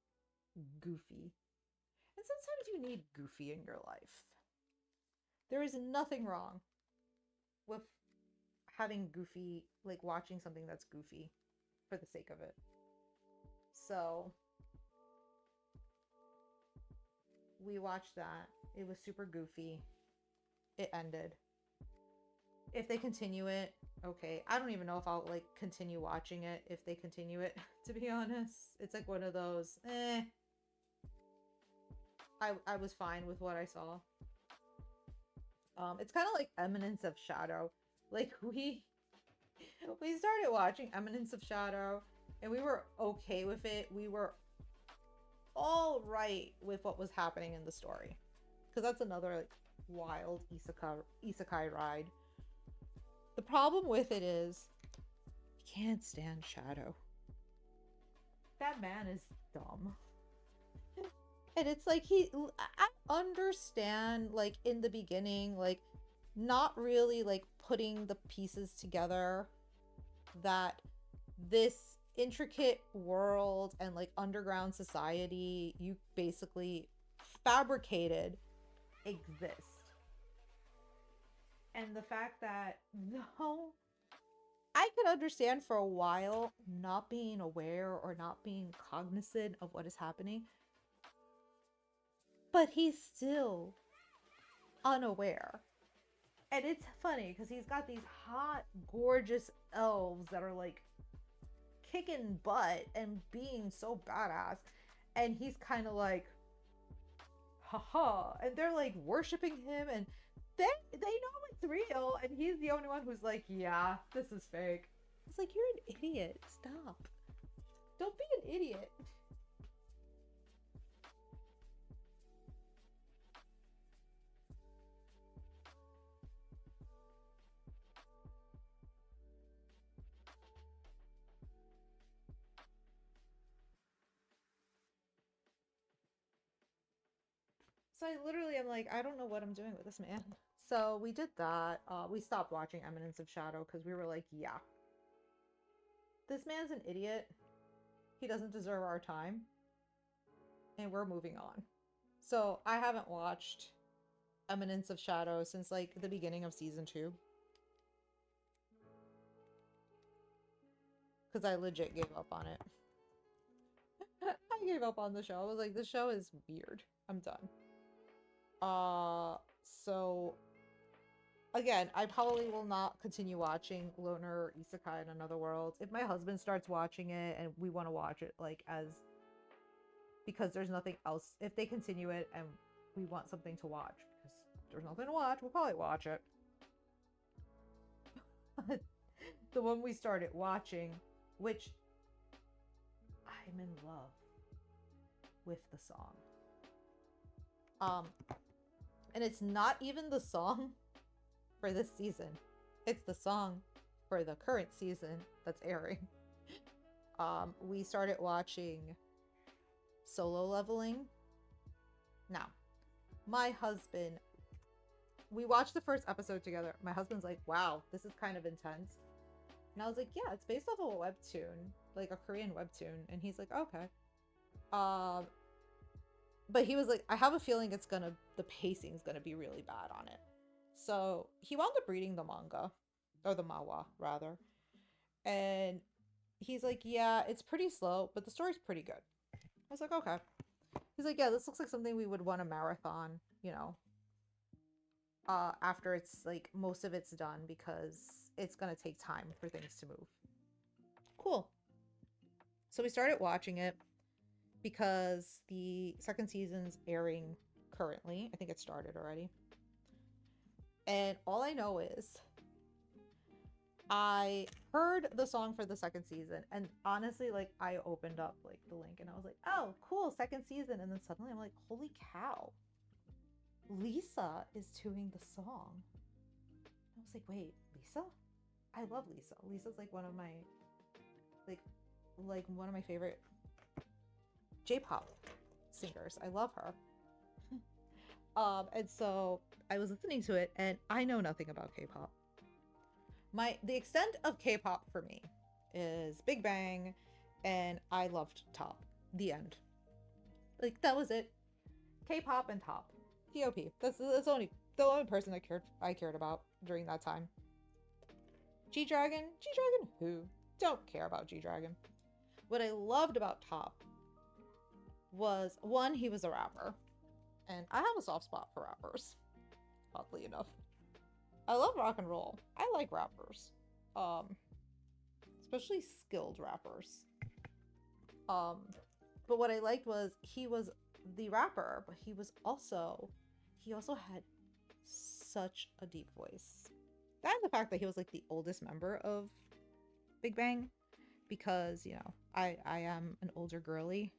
S1: goofy. And sometimes you need goofy in your life. There is nothing wrong with having goofy, like watching something that's goofy for the sake of it. So we watched that. It was super goofy. It ended. If they continue it, okay. I don't even know if I'll like continue watching it if they continue it, to be honest. It's like one of those, I was fine with what I saw. It's kind of like Eminence of Shadow. Like we started watching Eminence of Shadow and we were okay with it. We were all right with what was happening in the story. Because that's another like wild isekai ride. The problem with it is I can't stand Shadow. That man is dumb. And it's like I understand like in the beginning, like not really like putting the pieces together that this intricate world and like underground society you basically fabricated exist. And the fact that no, I could understand for a while not being aware or not being cognizant of what is happening, but he's still unaware. And it's funny because he's got these hot, gorgeous elves that are like kicking butt and being so badass. And he's kind of like, haha. And they're like worshiping him and they know it's real. And he's the only one who's like, yeah, this is fake. It's like, you're an idiot. Stop. Don't be an idiot. So I literally am like, I don't know what I'm doing with this man. So we did that. We stopped watching Eminence of Shadow because we were like, yeah, this man's an idiot. He doesn't deserve our time. And we're moving on. So I haven't watched Eminence of Shadow since like the beginning of season 2. Because I legit gave up on it. I gave up on the show. I was like, this show is weird. I'm done. So again, I probably will not continue watching Loner Isekai in Another World. If my husband starts watching it and we want to watch it like as because there's nothing else, if they continue it and we want something to watch because there's nothing to watch, we'll probably watch it. The one we started watching, which I'm in love with the song. And it's not even the song for this season. It's the song for the current season that's airing. We started watching Solo Leveling. Now, my husband, we watched the first episode together. My husband's like, wow, this is kind of intense. And I was like, yeah, it's based off of a webtoon, like a Korean webtoon. And he's like, okay. But he was like, I have a feeling the pacing's gonna be really bad on it. So he wound up reading the manga, or the manhwa rather. And he's like, yeah, it's pretty slow, but the story's pretty good. I was like, okay. He's like, yeah, this looks like something we would want to marathon, after it's like most of it's done because it's gonna take time for things to move. Cool. So we started watching it because the second season's airing currently. I think it started already. And all I know is I heard the song for the second season, and honestly, like I opened up like the link and I was like, oh, cool, second season. And then suddenly I'm like, holy cow, Lisa is doing the song. I was like, wait, Lisa? I love Lisa. Lisa's like one of my like one of my favorite J-pop singers. I love her. And so I was listening to it and I know nothing about K-pop. The extent of K-pop for me is Big Bang and I loved Top. The end. Like that was it. K-pop and Top. P.O.P. That's the only person I cared about during that time. G-Dragon? G-Dragon who? Don't care about G-Dragon. What I loved about Top was one, he was a rapper. And I have a soft spot for rappers, oddly enough. I love rock and roll. I like rappers. Especially skilled rappers. But what I liked was he was the rapper, but he also had such a deep voice. And the fact that he was like the oldest member of Big Bang, because I am an older girly,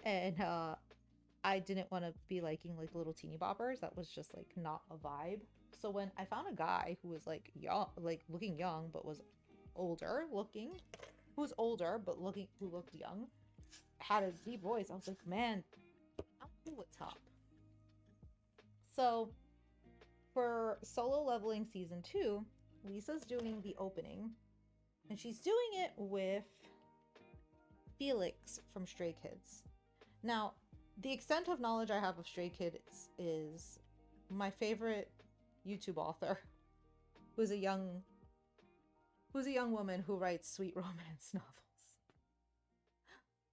S1: and I didn't want to be liking like little teeny boppers. That was just like not a vibe. So when I found a guy who was like young, like looking young, but was older looking, who looked young, had a deep voice, I was like, man, I'm cool with Top. So for Solo Leveling Season 2, Lisa's doing the opening, and she's doing it with Felix from Stray Kids. Now, the extent of knowledge I have of Stray Kids is my favorite YouTube author, who's a young woman who writes sweet romance novels,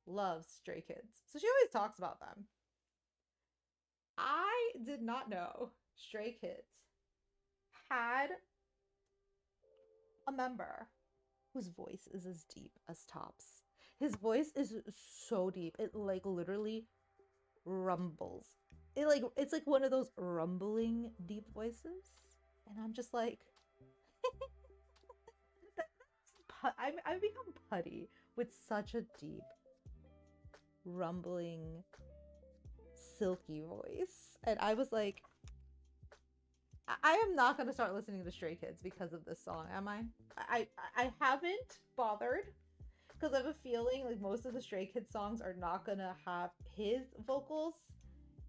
S1: loves Stray Kids. So she always talks about them. I did not know Stray Kids had a member whose voice is as deep as Top's. His voice is so deep. It like literally rumbles. It's like one of those rumbling deep voices. And I'm just like I've become putty with such a deep rumbling silky voice. And I was like, I am not going to start listening to Stray Kids because of this song, am I? I haven't bothered because I have a feeling like most of the Stray Kids songs are not going to have his vocals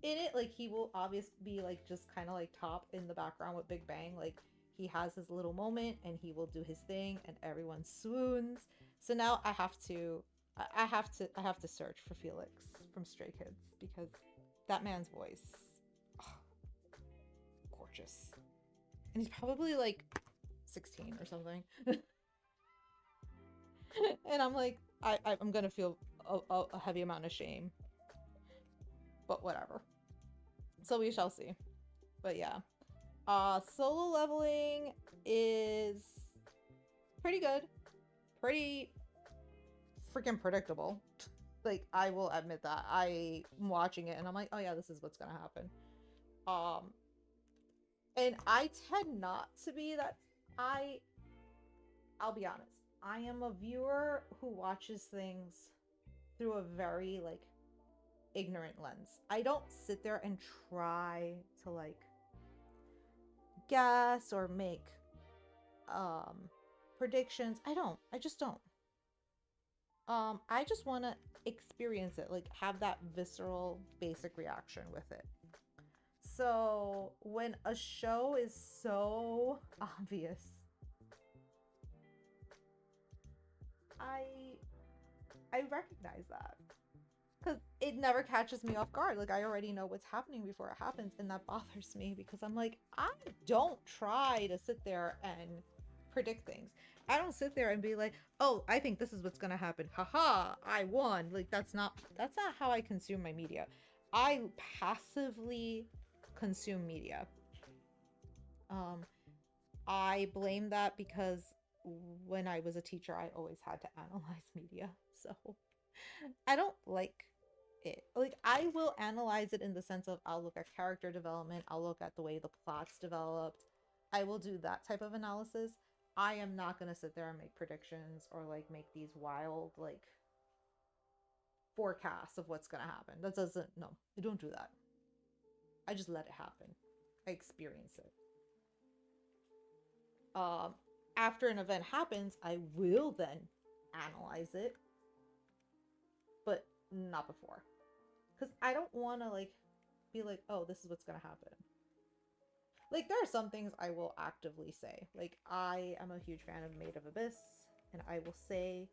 S1: in it. Like he will obviously be like just kind of like Top in the background with Big Bang. Like he has his little moment and he will do his thing and everyone swoons. So now I have to search for Felix from Stray Kids because that man's voice, oh, gorgeous. And he's probably like 16 or something. And I'm like, I'm gonna feel a heavy amount of shame. But whatever. So we shall see. But yeah. Solo Leveling is pretty good. Pretty freaking predictable. Like, I will admit that. I'm watching it and I'm like, oh yeah, this is what's gonna happen. And I tend not to be that. I'll be honest. I am a viewer who watches things through a very like ignorant lens. I don't sit there and try to like guess or make predictions. I just don't. I just want to experience it, like have that visceral basic reaction with it. So when a show is so obvious, I recognize that because it never catches me off guard. Like I already know what's happening before it happens, and that bothers me because I'm like, I don't try to sit there and predict things. I don't sit there and be like, oh, I think this is what's gonna happen. Haha, I won. Like that's not how I consume my media. I passively consume media. I blame that because when I was a teacher, I always had to analyze media. So I don't like it. Like I will analyze it in the sense of I'll look at character development, I'll look at the way the plot's developed. I will do that type of analysis. I am not gonna sit there and make predictions or like make these wild like forecasts of what's gonna happen. That doesn't, no, I don't do that. I just let it happen. I experience it. Um, After an event happens, I will then analyze it, but not before. Because I don't want to like be like, oh, this is what's gonna happen. Like there are some things I will actively say. Like I am a huge fan of Maid of Abyss, and I will say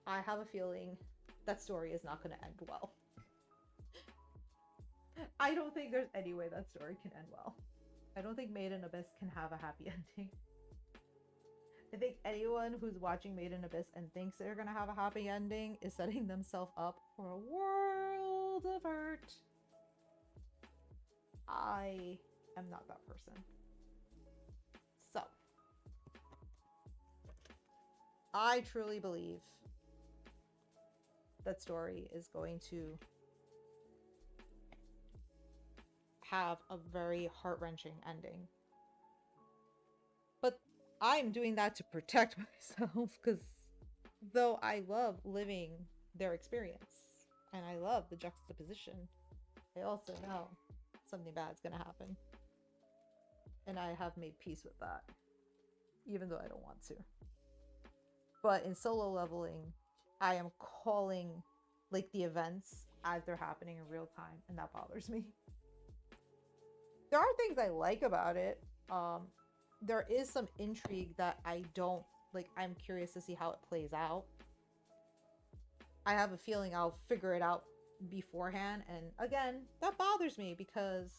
S1: I have a feeling that story is not going to end well. I don't think there's any way that story can end well. I don't think Maid in Abyss can have a happy ending. I think anyone who's watching Maid in Abyss and thinks they're going to have a happy ending is setting themselves up for a world of hurt. I am not that person. So, I truly believe that story is going to have a very heart-wrenching ending. But I'm doing that to protect myself because though I love living their experience and I love the juxtaposition, I also know something bad's gonna happen. And I have made peace with that, even though I don't want to. But in solo leveling, I am calling like the events as they're happening in real time, and that bothers me. There are things I like about it. There is some intrigue that I don't like. I'm curious to see how it plays out. I have a feeling I'll figure it out beforehand, and again, that bothers me because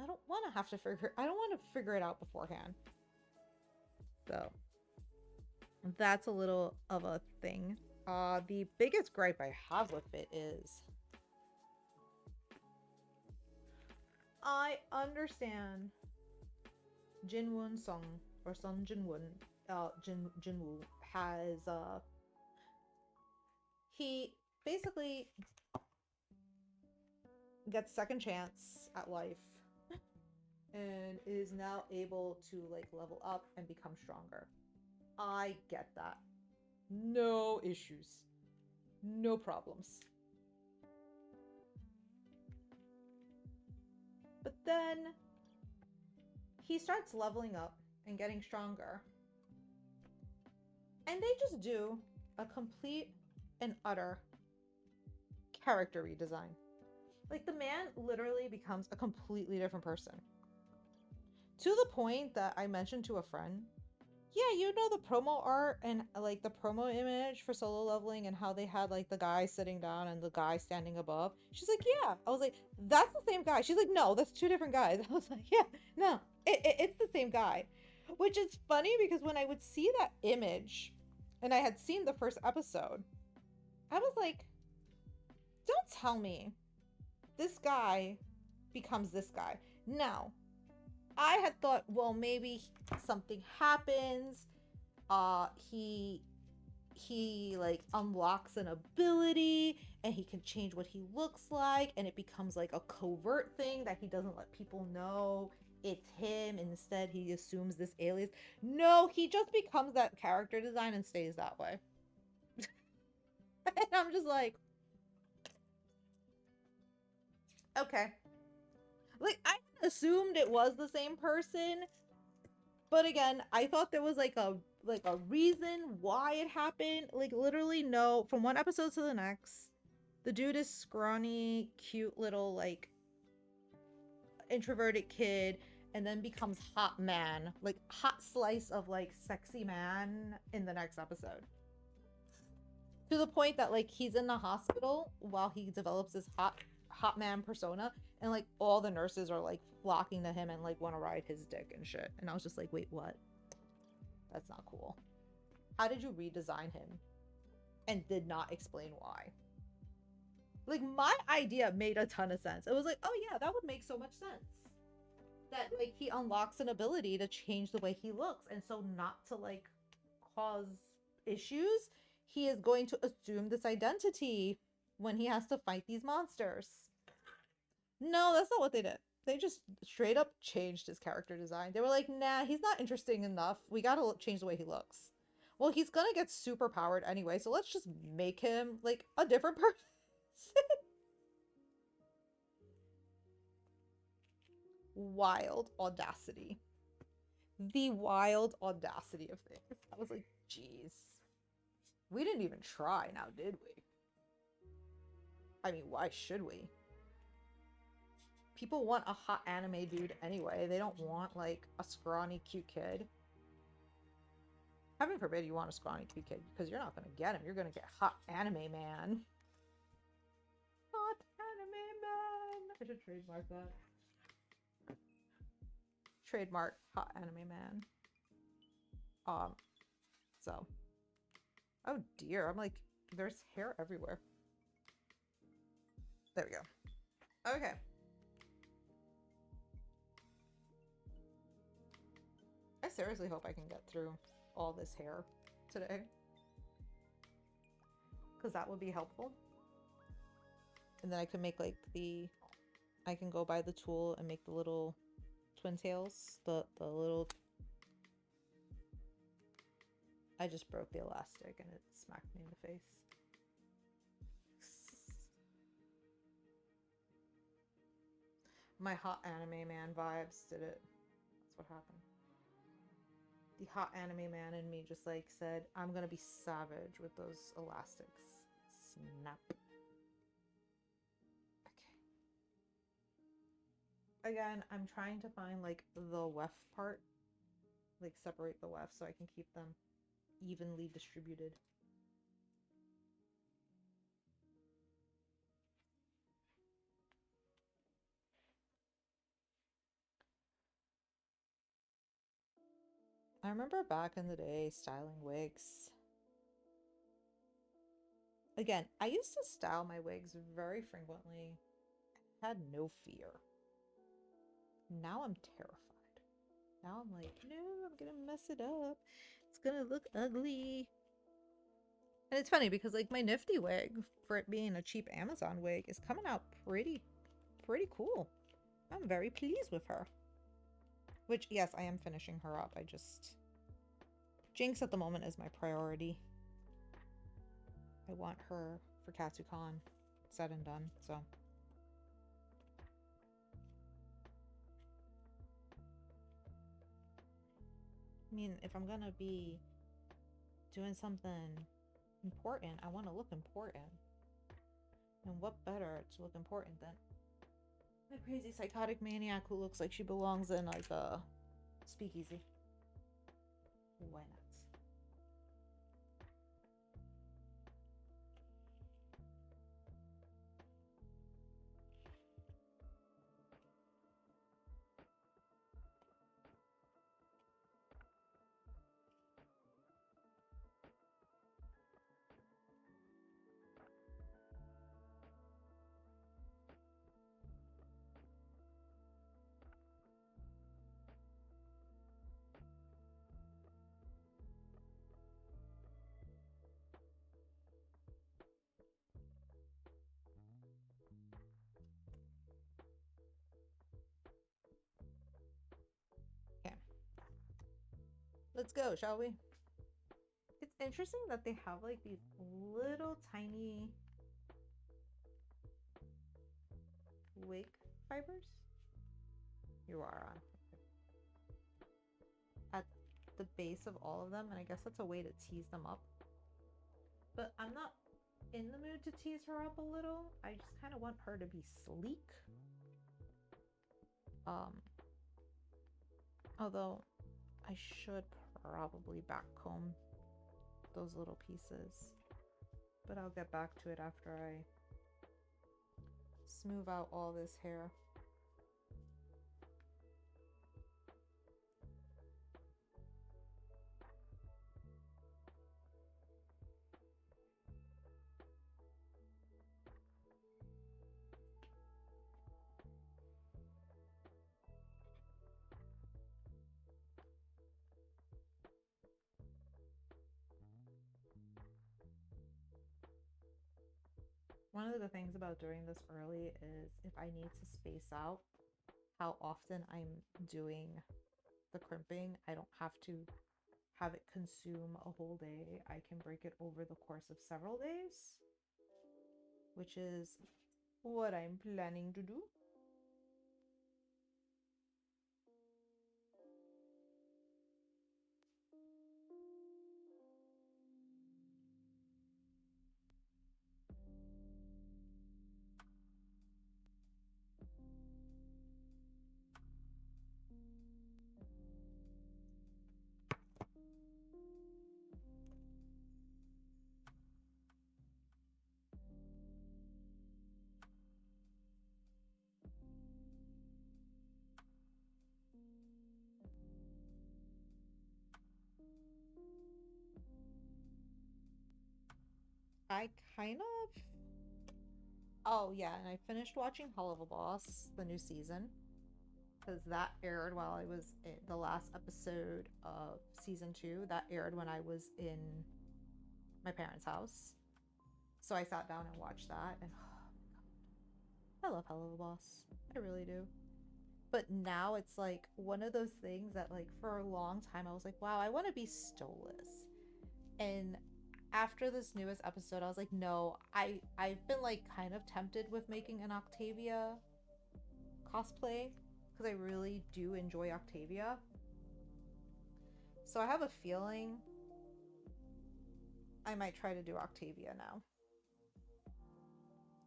S1: I don't want to have to I don't want to figure it out beforehand. So that's a little of a thing. The biggest gripe I have with it is I understand Jinwoo Sung or Sung Jinwoo Jinwoo has he basically gets second chance at life and is now able to like level up and become stronger. I get that. No issues. No problems. But then he starts leveling up and getting stronger. And they just do a complete and utter character redesign. Like the man literally becomes a completely different person. To the point that I mentioned to a friend, yeah, you know the promo art and like the promo image for solo leveling and how they had like the guy sitting down and the guy standing above. She's like, yeah. I was like, that's the same guy. She's like, no, that's two different guys. I was like, yeah, no, it's the same guy. Which is funny because when I would see that image and I had seen the first episode, I was like, don't tell me this guy becomes this guy. Now, I had thought, well, maybe something happens. He like unlocks an ability and he can change what he looks like and it becomes like a covert thing that he doesn't let people know it's him. Instead, he assumes this alias. No, he just becomes that character design and stays that way. And I'm just like, okay. Like, I assumed it was the same person, but again, I thought there was like a reason why it happened. Like literally no, from one episode to the next, the dude is scrawny, cute little like introverted kid and then becomes hot man, like hot slice of like sexy man in the next episode. To the point that like he's in the hospital while he develops this hot man persona and like all the nurses are like flocking to him and like want to ride his dick and shit. And I was just like, wait, what? That's not cool. How did you redesign him and did not explain why? Like my idea made a ton of sense. It was like, oh yeah, that would make so much sense. That like he unlocks an ability to change the way he looks, and so not to like cause issues, he is going to assume this identity when he has to fight these monsters. No, that's not what they did. They just straight up changed his character design. They were like, nah, he's not interesting enough. We gotta change the way he looks. Well, he's gonna get super powered anyway, so let's just make him like a different person. Wild audacity. The wild audacity of things. I was like, jeez. We didn't even try now, did we? I mean, why should we? People want a hot anime dude anyway. They don't want, like, a scrawny, cute kid. Heaven forbid you want a scrawny, cute kid, because you're not going to get him. You're going to get hot anime man. Hot anime man. I should trademark that. Trademark hot anime man. So. Oh dear, I'm like, there's hair everywhere. There we go. Okay. I seriously hope I can get through all this hair today. Because that would be helpful. And then I can make like I can go buy the tool and make the little twin tails. The little... I just broke the elastic and it smacked me in the face. My hot anime man vibes did it. That's what happened. The hot anime man in me just like said, I'm gonna be savage with those elastics. Snap. Okay. Again, I'm trying to find like the weft part. Like separate the weft so I can keep them evenly distributed. I remember back in the day styling wigs. Again, I used to style my wigs very frequently. I had no fear. Now I'm terrified. Now I'm like, no, I'm gonna mess it up. It's gonna look ugly. And it's funny because like my nifty wig, for it being a cheap Amazon wig, is coming out pretty cool. I'm very pleased with her. Which, yes, I am finishing her up. I just... Jinx at the moment is my priority. I want her for KatsuCon said and done, so... I mean, if I'm gonna be doing something important, I want to look important. And what better to look important than a crazy psychotic maniac who looks like she belongs in like a speakeasy? Why not? Okay. Let's go, shall we? It's interesting that they have like these little tiny wig fibers. You are on. At the base of all of them, and I guess that's a way to tease them up. But I'm not in the mood to tease her up a little. I just kind of want her to be sleek. Although I should probably backcomb those little pieces, but I'll get back to it after I smooth out all this hair. One of the things about doing this early is if I need to space out how often I'm doing the crimping. I don't have to have it consume a whole day. I can break it over the course of several days, which is what I'm planning to do. I kind of. Oh, yeah, and I finished watching Hell of a Boss, the new season, because that aired while I was in the last episode of season 2. That aired when I was in my parents' house. So I sat down and watched that, and I love Hell of a Boss. I really do. But now it's like one of those things that, like, for a long time I was like, wow, I want to be Stolas. And after this newest episode, I was like, no, I've been like kind of tempted with making an Octavia cosplay because I really do enjoy Octavia. So I have a feeling I might try to do Octavia now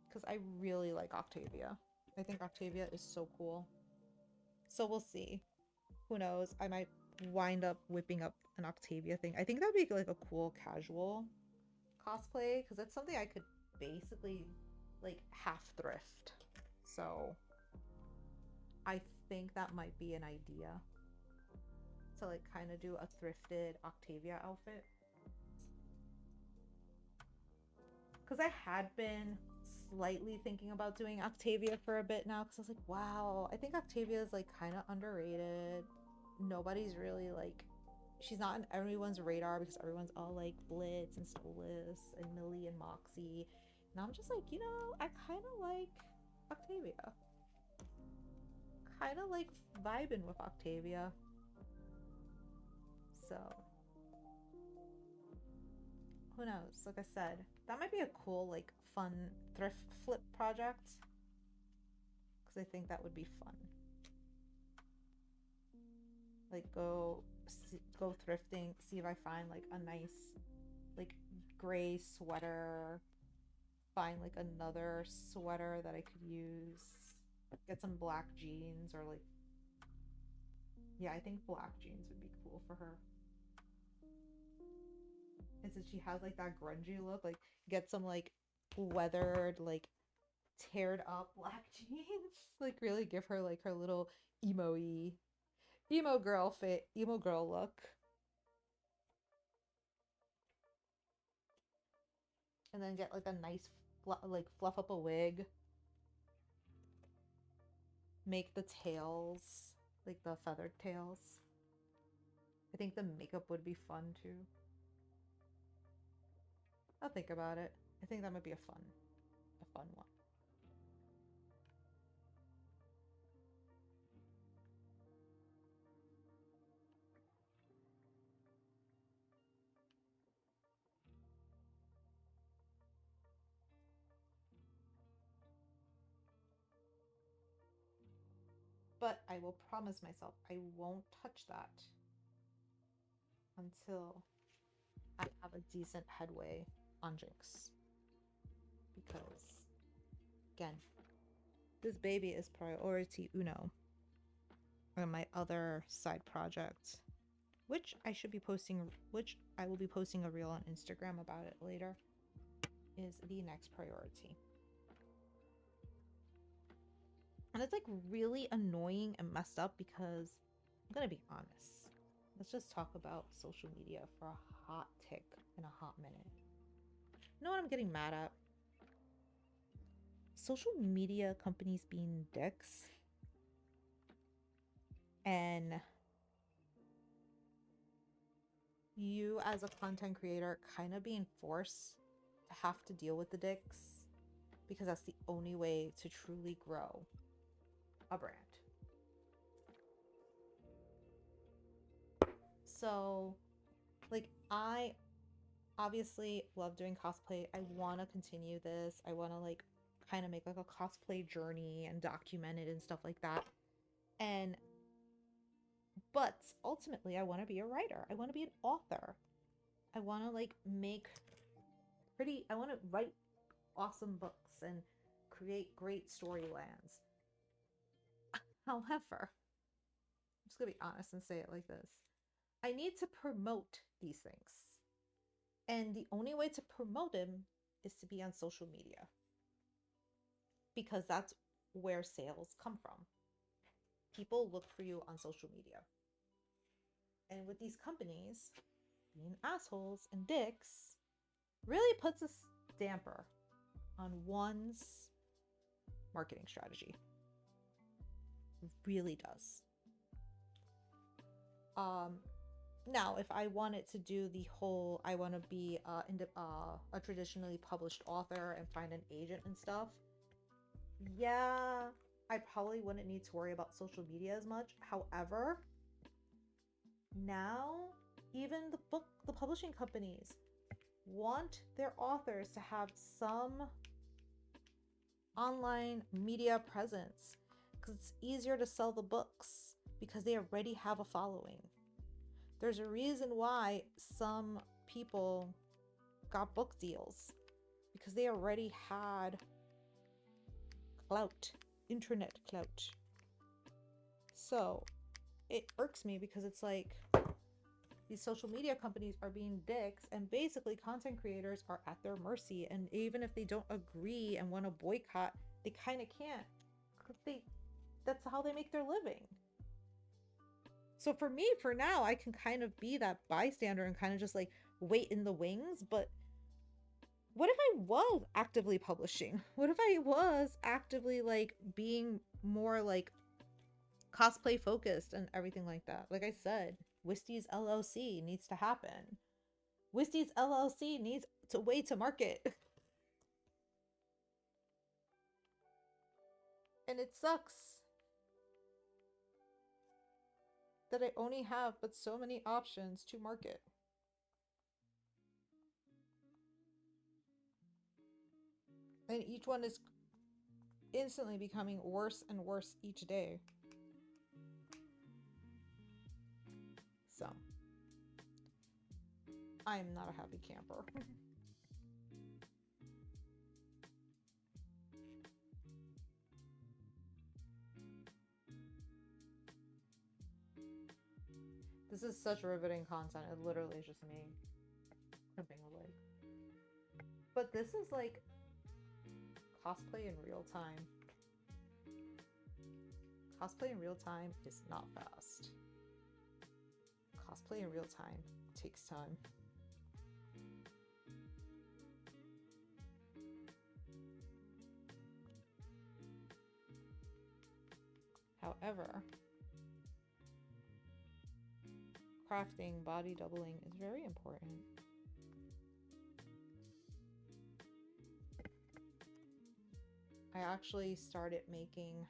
S1: because I really like Octavia. I think Octavia is so cool. So we'll see. Who knows? I might wind up whipping up an Octavia thing. I think that'd be like a cool casual cosplay because that's something I could basically like half thrift. So I think that might be an idea to like kind of do a thrifted Octavia outfit. Because I had been slightly thinking about doing Octavia for a bit now because I was like, wow, I think Octavia is like kind of underrated. Nobody's really like, she's not on everyone's radar because everyone's all like Blitz and Stolas and Millie and Moxie. And I'm just like, I kind of like Octavia. Kind of like vibing with Octavia. So, who knows? Like I said, that might be a cool, like, fun thrift flip project. Because I think that would be fun. Like, go thrifting, see if I find, like, a nice, like, gray sweater. Find, like, another sweater that I could use. Get some black jeans or, like, yeah, I think black jeans would be cool for her. And since she has like that grungy look, like get some like weathered, like teared up black jeans. Like really give her like her little emo girl fit, emo girl look. And then get like a nice like fluff up a wig. Make the tails like the feathered tails. I think the makeup would be fun too. I'll think about it. I think that might be a fun one. But I will promise myself I won't touch that until I have a decent headway on Jinx. Because, again, this baby is priority uno. And my other side project, which I will be posting a reel on Instagram about it later, is the next priority. And it's like really annoying and messed up because I'm gonna be honest. Let's just talk about social media for a hot tick in a hot minute. You know what I'm getting mad at? Social media companies being dicks and you as a content creator kind of being forced to have to deal with the dicks because that's the only way to truly grow a brand. So, like, I obviously love doing cosplay. I want to continue this. I want to like kind of make like a cosplay journey and document it and stuff like that. And but ultimately I want to be a writer. I want to be an author. I want to like make I want to write awesome books and create great storylands. However, I'm just going to be honest and say it like this. I need to promote these things. And the only way to promote them is to be on social media, because that's where sales come from. People look for you on social media. And with these companies being assholes and dicks, really puts a damper on one's marketing strategy. It really does. Now, if I wanted to do the whole, I want to be a traditionally published author and find an agent and stuff, yeah, I probably wouldn't need to worry about social media as much. However, now even the publishing companies want their authors to have some online media presence because it's easier to sell the books because they already have a following. There's a reason why some people got book deals, because they already had clout, internet clout. So it irks me because it's like these social media companies are being dicks, and basically content creators are at their mercy. And even if they don't agree and want to boycott, they kind of can't. That's how they make their living. So for me, for now, I can kind of be that bystander and kind of just like wait in the wings. But what if I was actively publishing? What if I was actively like being more like cosplay focused and everything like that? Like I said, Wisties LLC needs to happen. Wisties LLC needs a way to market. And it sucks that I only have but so many options to market. And each one is instantly becoming worse and worse each day. So, I am not a happy camper. This is such riveting content. It literally is just me crimping a leg. But this is like cosplay in real time. Cosplay in real time is not fast. Cosplay in real time takes time. However, crafting, body doubling is very important. I actually started making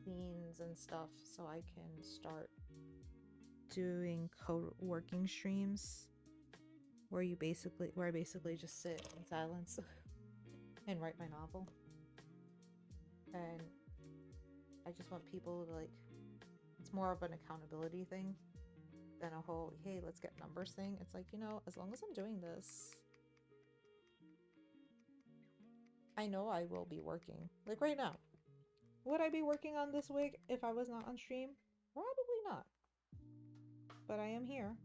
S1: scenes and stuff so I can start doing co-working streams where I basically just sit in silence and write my novel. And I just want people to like, it's more of an accountability thing than a whole, hey, let's get numbers thing. It's like, you know, as long as I'm doing this, I know I will be working. Like right now. Would I be working on this wig if I was not on stream? Probably not. But I am here,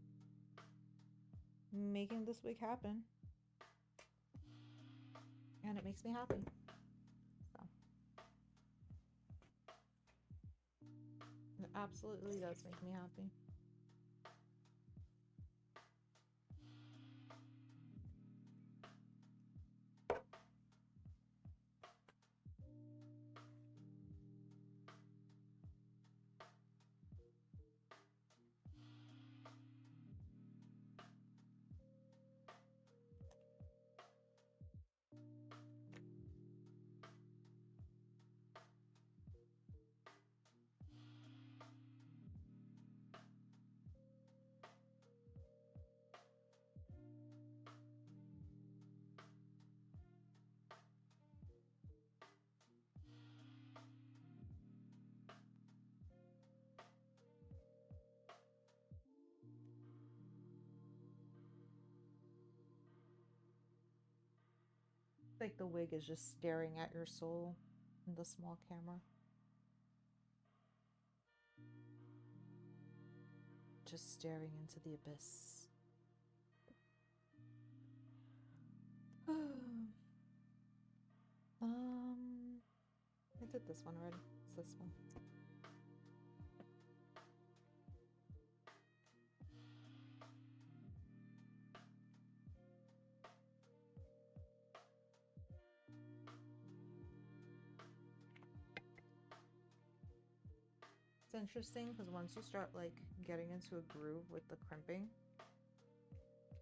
S1: making this wig happen. And it makes me happy. So. It absolutely does make me happy. Like the wig is just staring at your soul in the small camera. Just staring into the abyss. I did this one already. It's this one. It's interesting because once you start like getting into a groove with the crimping,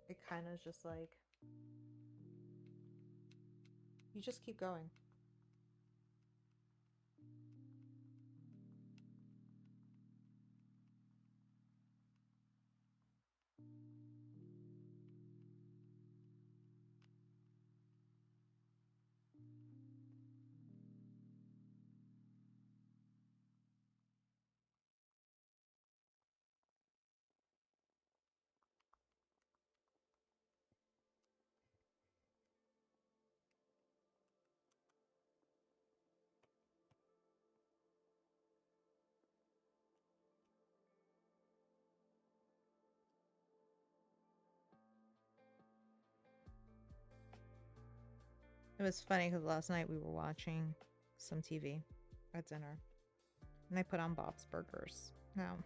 S1: it kind of just like you just keep going. It was funny because last night we were watching some TV at dinner and I put on Bob's Burgers. Now,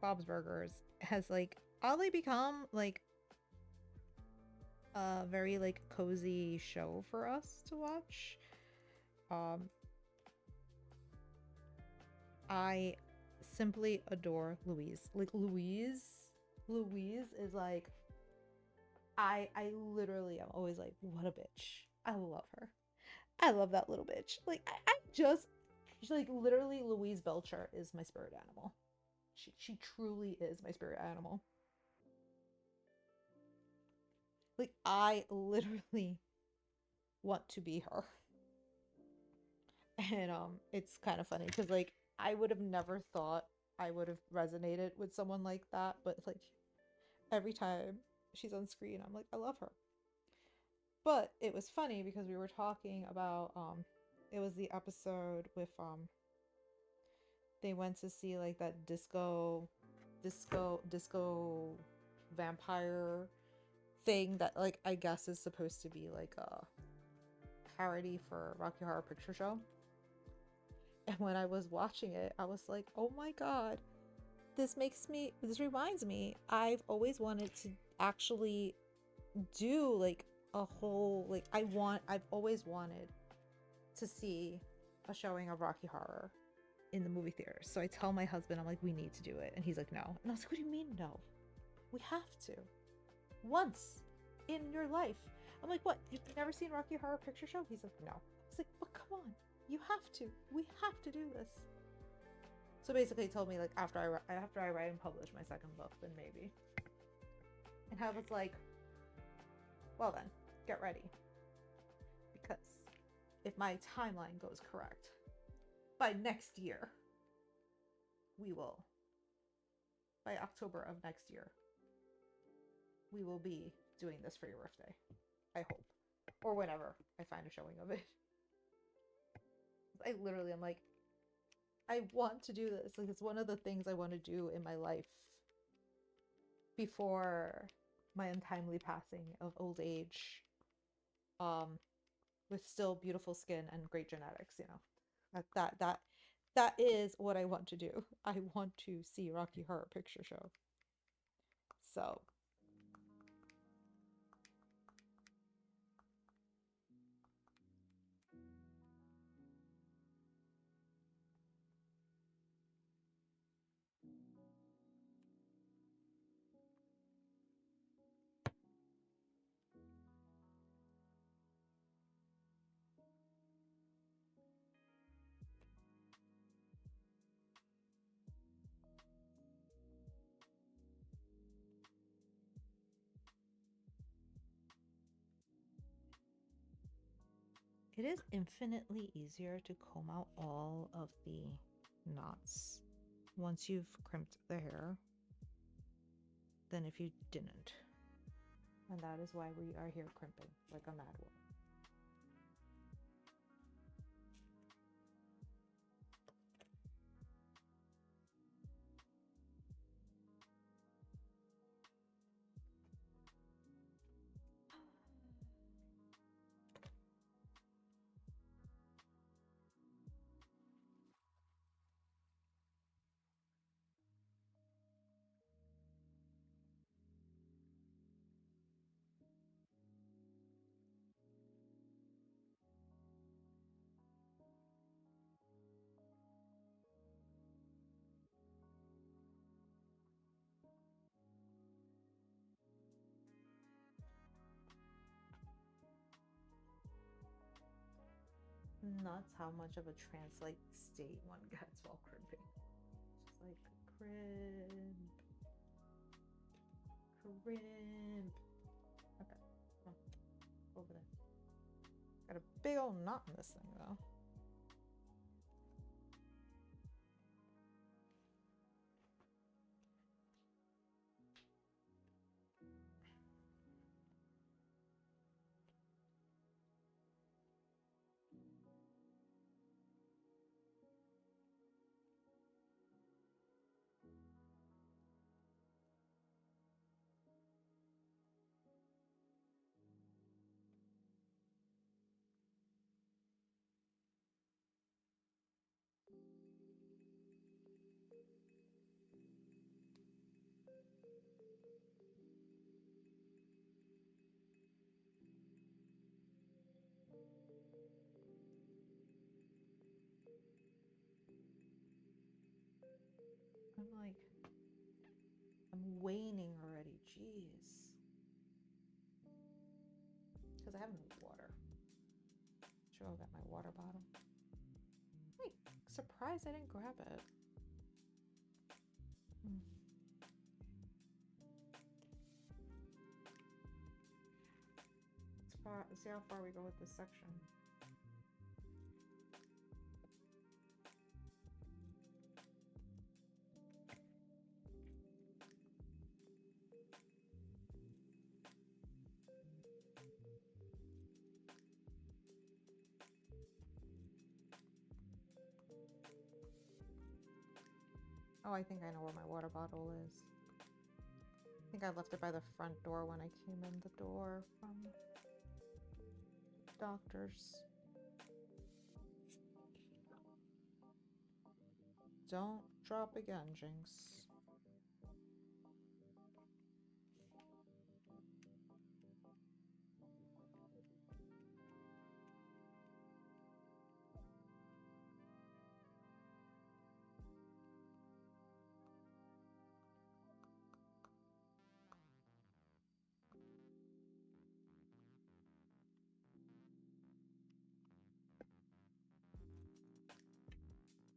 S1: Bob's Burgers has like oddly become like a very like cozy show for us to watch. I simply adore Louise. Like Louise is like I literally am always like, what a bitch. I love her. I love that little bitch. Like I just she's like literally Louise Belcher is my spirit animal. She truly is my spirit animal. Like I literally want to be her. And it's kind of funny because like I would have never thought I would have resonated with someone like that, but like every time she's on screen, I'm like, I love her. But it was funny because we were talking about it was the episode with they went to see like that disco vampire thing that like I guess is supposed to be like a parody for Rocky Horror Picture Show. And when I was watching it, I was like, "Oh my god, this reminds me. I've always wanted to actually do like a whole like I've always wanted to see a showing of Rocky Horror in the movie theater." So I tell my husband, I'm like, "We need to do it." And he's like, "No." And I was like, "What do you mean no? We have to. Once in your life." I'm like, "What? You've never seen Rocky Horror Picture Show?" He's like, "No." I was like, "But come on. You have to. We have to do this." So basically, he told me like after I write and publish my second book, then maybe. And I was like, "Well then, get ready, because if my timeline goes correct, by next year, we will. By October of next year, we will be doing this for your birthday. I hope, or whenever I find a showing of it." I literally am like, I want to do this. Like it's one of the things I want to do in my life before my untimely passing of old age, with still beautiful skin and great genetics. You know, that is what I want to do. I want to see Rocky Horror Picture Show. So it is infinitely easier to comb out all of the knots once you've crimped the hair than if you didn't. And that is why we are here crimping like a mad woman. nuts how much of a trance-like state one gets while crimping. Just like crimp, crimp. Okay, come on, over there. Got a big old knot in this thing though. I'm waning already. Jeez. Because I have no water. Sure, I'll get my water bottle. Hey, surprised I didn't grab it. Let's see how far we go with this section. Oh, I think I know where my water bottle is. I think I left it by the front door when I came in the door from doctor's. Don't drop again, Jinx.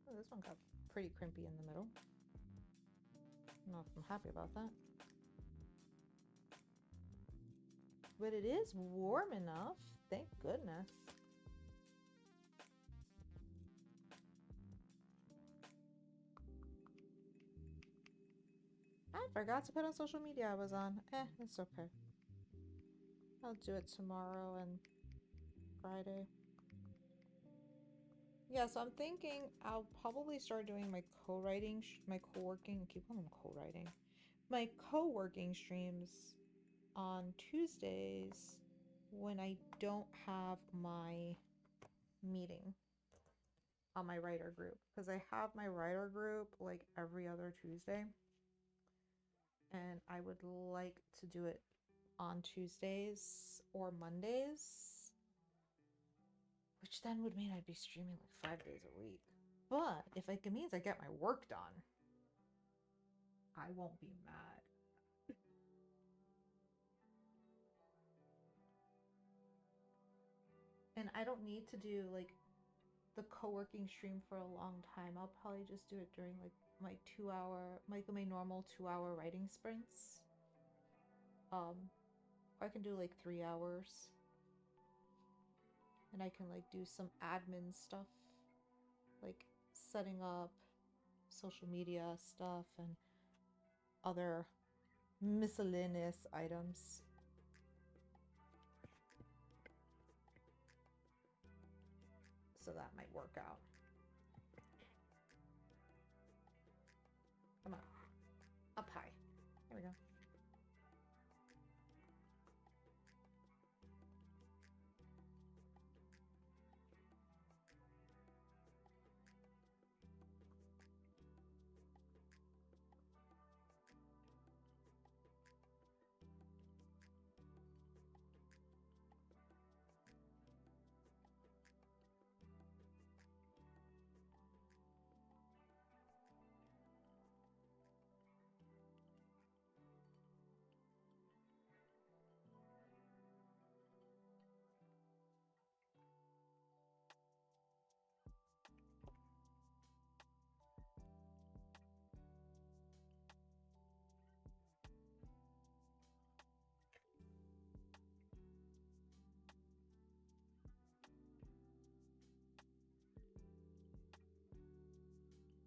S1: Oh, this one got pretty crimpy in the middle. I don't know if I'm happy about that. But it is warm enough. Thank goodness. I forgot to put on social media I was on. It's okay. I'll do it tomorrow and Friday. Yeah, so I'm thinking I'll probably start doing my co-writing, my co-working, keep calling them co-writing, my co-working streams on Tuesdays when I don't have my meeting on my writer group, because I have my writer group like every other Tuesday, and I would like to do it on Tuesdays or Mondays, which then would mean I'd be streaming like 5 days a week. But if it means I get my work done, I won't be mad. And I don't need to do like the co-working stream for a long time. I'll probably just do it during like my 2-hour, like my normal 2-hour writing sprints. Or I can do like 3 hours. And I can like do some admin stuff, like setting up social media stuff and other miscellaneous items. So that might work out. Come on. Up high. There we go.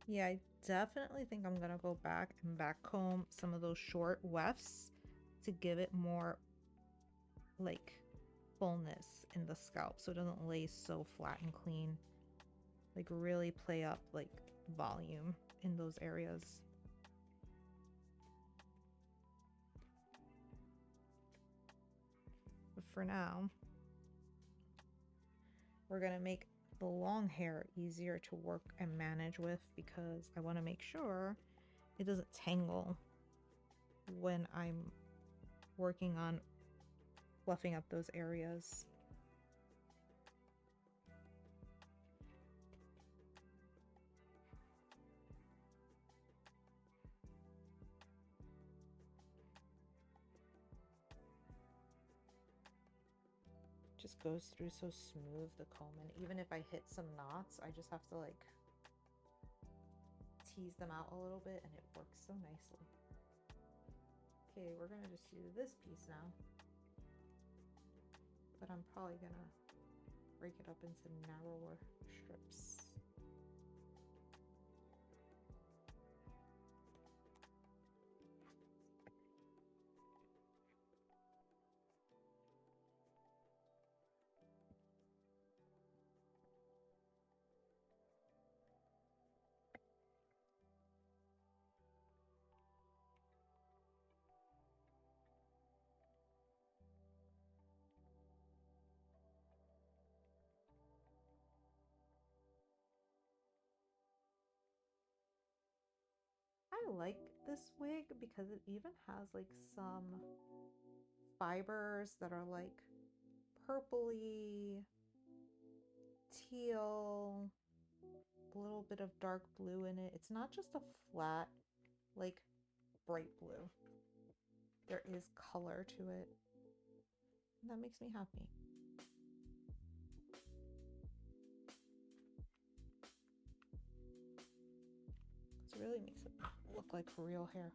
S1: Yeah, I definitely think I'm gonna go back and backcomb some of those short wefts to give it more like fullness in the scalp so it doesn't lay so flat and clean. Like really play up like volume in those areas. But for now, we're gonna make the long hair easier to work and manage with because I want to make sure it doesn't tangle when I'm working on fluffing up those areas. Just goes through so smooth, the comb, and even if I hit some knots, I just have to like tease them out a little bit and it works so nicely. Okay, we're gonna just do this piece now, but I'm probably gonna break it up into narrower strips. I like this wig because it even has like some fibers that are like purpley, teal, a little bit of dark blue in it. It's not just a flat, like bright blue. There is color to it. And that makes me happy. It really makes it look like real hair.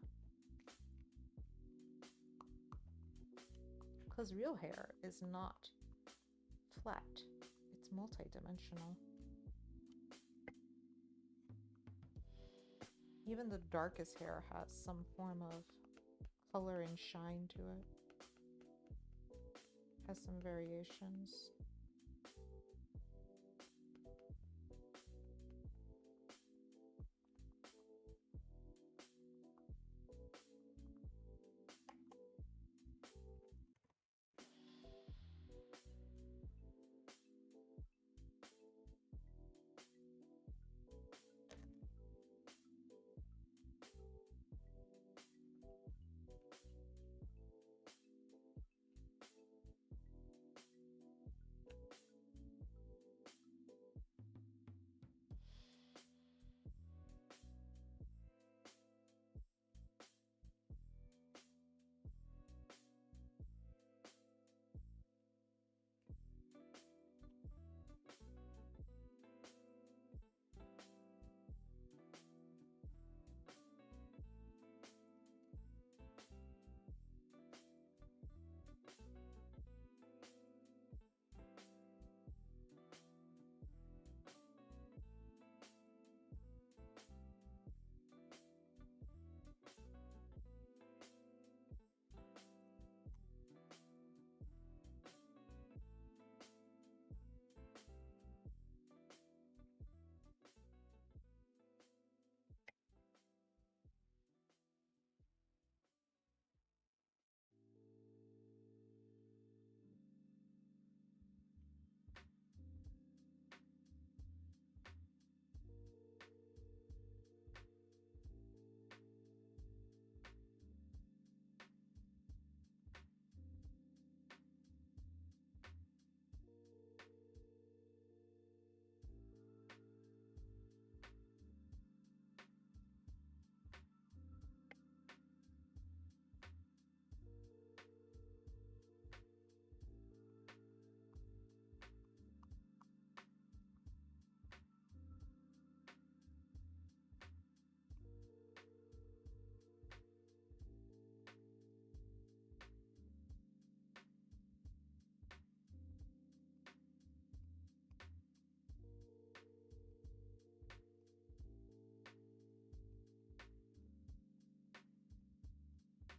S1: Because real hair is not flat, it's multidimensional. Even the darkest hair has some form of color and shine to it. Has some variations.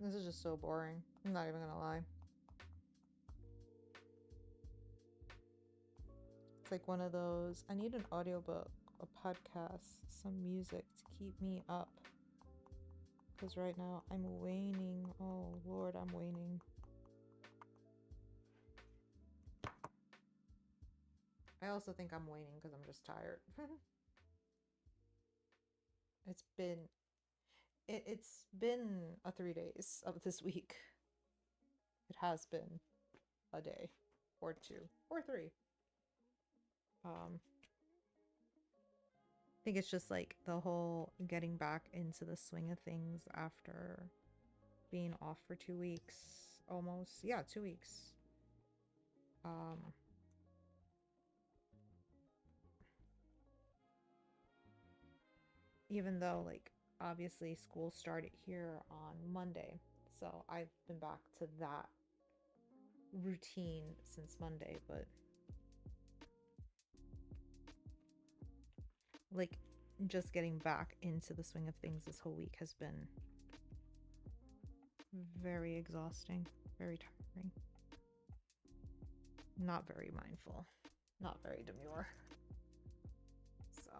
S1: This is just so boring. I'm not even gonna lie. It's like one of those, I need an audiobook, a podcast, some music to keep me up. Because right now I'm waning. Oh Lord, I'm waning. I also think I'm waning because I'm just tired. It's been 3 days of this week. It has been a day or 2 or 3. I think it's just like the whole getting back into the swing of things after being off for 2 weeks almost. Yeah, 2 weeks. Even though like obviously school started here on Monday, so I've been back to that routine since Monday, but like just getting back into the swing of things this whole week has been very exhausting, very tiring, not very mindful, not very demure. So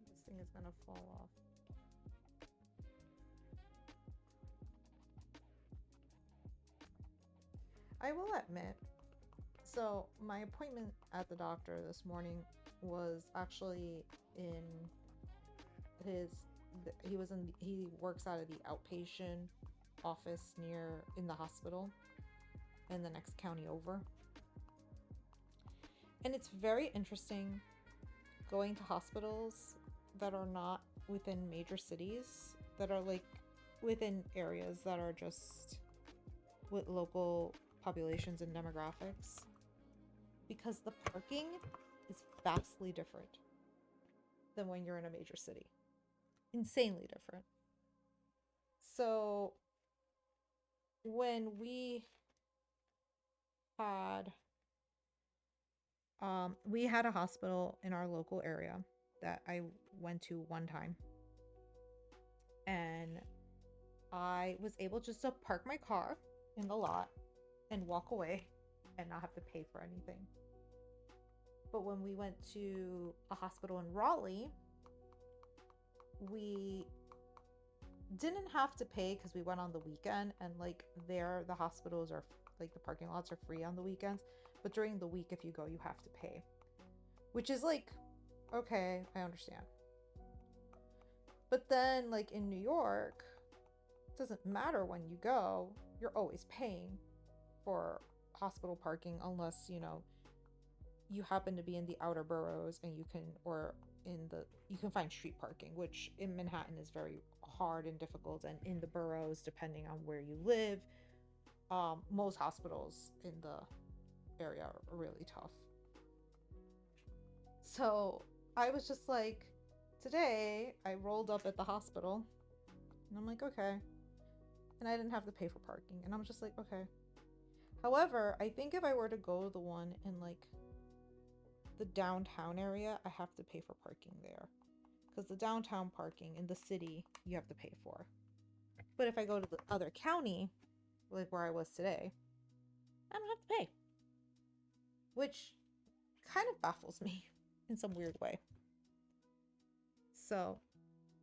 S1: this thing is gonna fall off. I will admit, so my appointment at the doctor this morning was actually in his he works out of the outpatient office in the hospital in the next county over. And it's very interesting going to hospitals that are not within major cities, that are like within areas that are just with local populations and demographics, because the parking is vastly different than when you're in a major city. Insanely different. So when we had a hospital in our local area that I went to one time, and I was able just to park my car in the lot and walk away and not have to pay for anything. But when we went to a hospital in Raleigh, we didn't have to pay because we went on the weekend, and like there the hospitals are like the parking lots are free on the weekends, but during the week if you go you have to pay, which is like, okay, I understand. But then like in New York, it doesn't matter when you go, you're always paying for hospital parking unless you happen to be in the outer boroughs and you can find street parking, which in Manhattan is very hard and difficult, and in the boroughs depending on where you live, most hospitals in the area are really tough. So I was just like, today I rolled up at the hospital and I'm like, okay, and I didn't have to pay for parking, and I'm just like, okay. However, I think if I were to go to the one in like the downtown area, I have to pay for parking there, because the downtown parking in the city you have to pay for. But if I go to the other county, like where I was today, I don't have to pay, which kind of baffles me in some weird way. So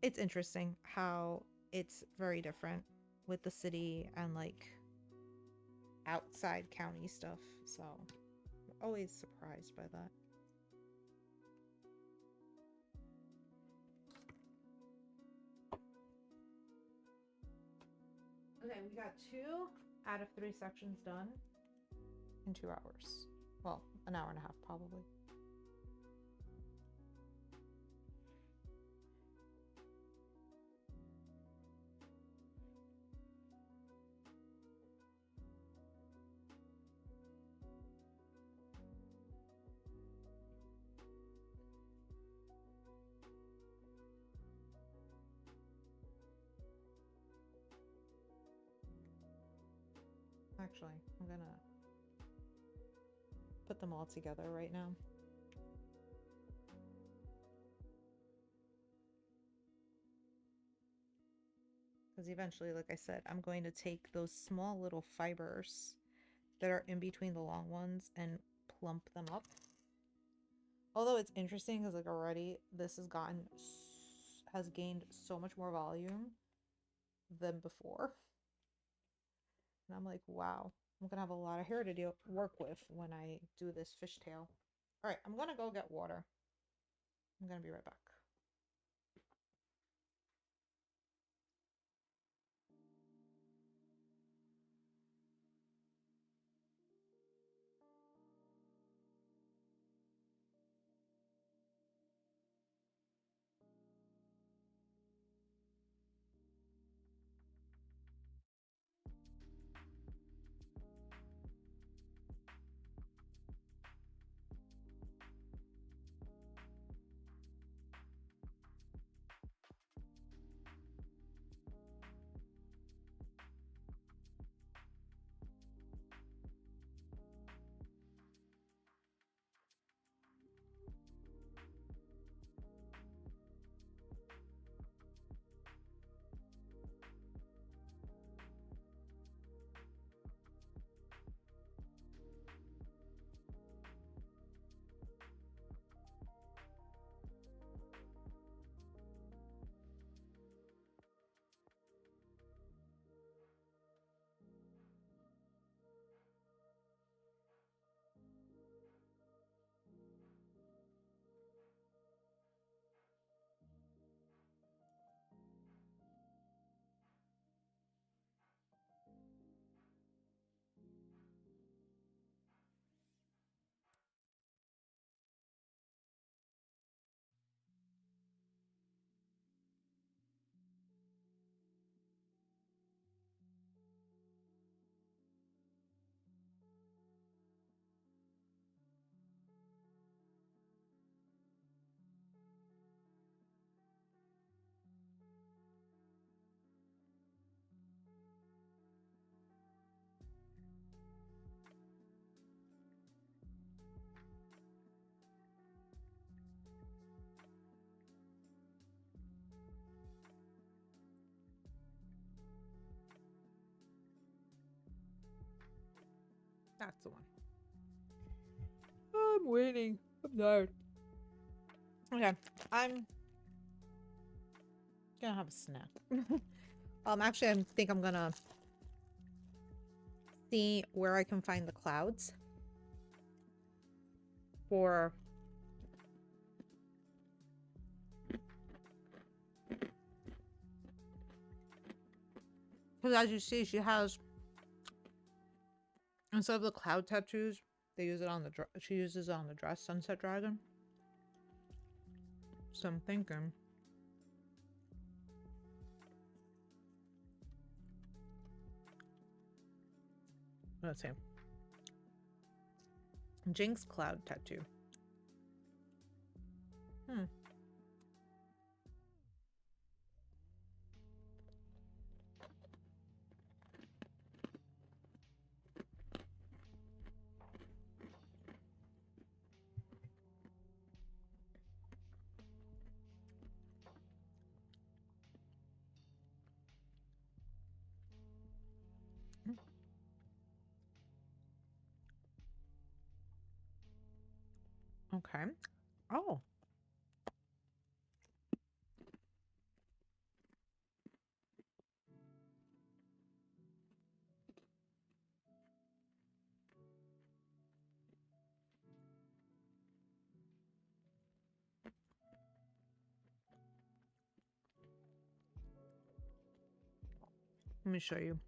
S1: it's interesting how it's very different with the city and like outside county stuff. So I'm always surprised by that. Okay, we got 2 out of 3 sections done in 2 hours. Well, an hour and a half probably. actually. I'm gonna put them all together right now. Because eventually, like I said, I'm going to take those small little fibers that are in between the long ones and plump them up. Although it's interesting because like already this has gained so much more volume than before. And I'm like, wow, I'm gonna have a lot of hair to work with when I do this fishtail. All right, I'm gonna go get water. I'm gonna be right back. That's the one. I'm waiting. I'm tired. Okay, I'm gonna have a snack. Actually, I think I'm gonna see where I can find the clouds for because as you see, she has instead of the cloud tattoos, they use it on the she uses it on the dress, Sunset Dragon. So I'm thinking. Let's see. Jinx cloud tattoo. Okay. Oh. Let me show you.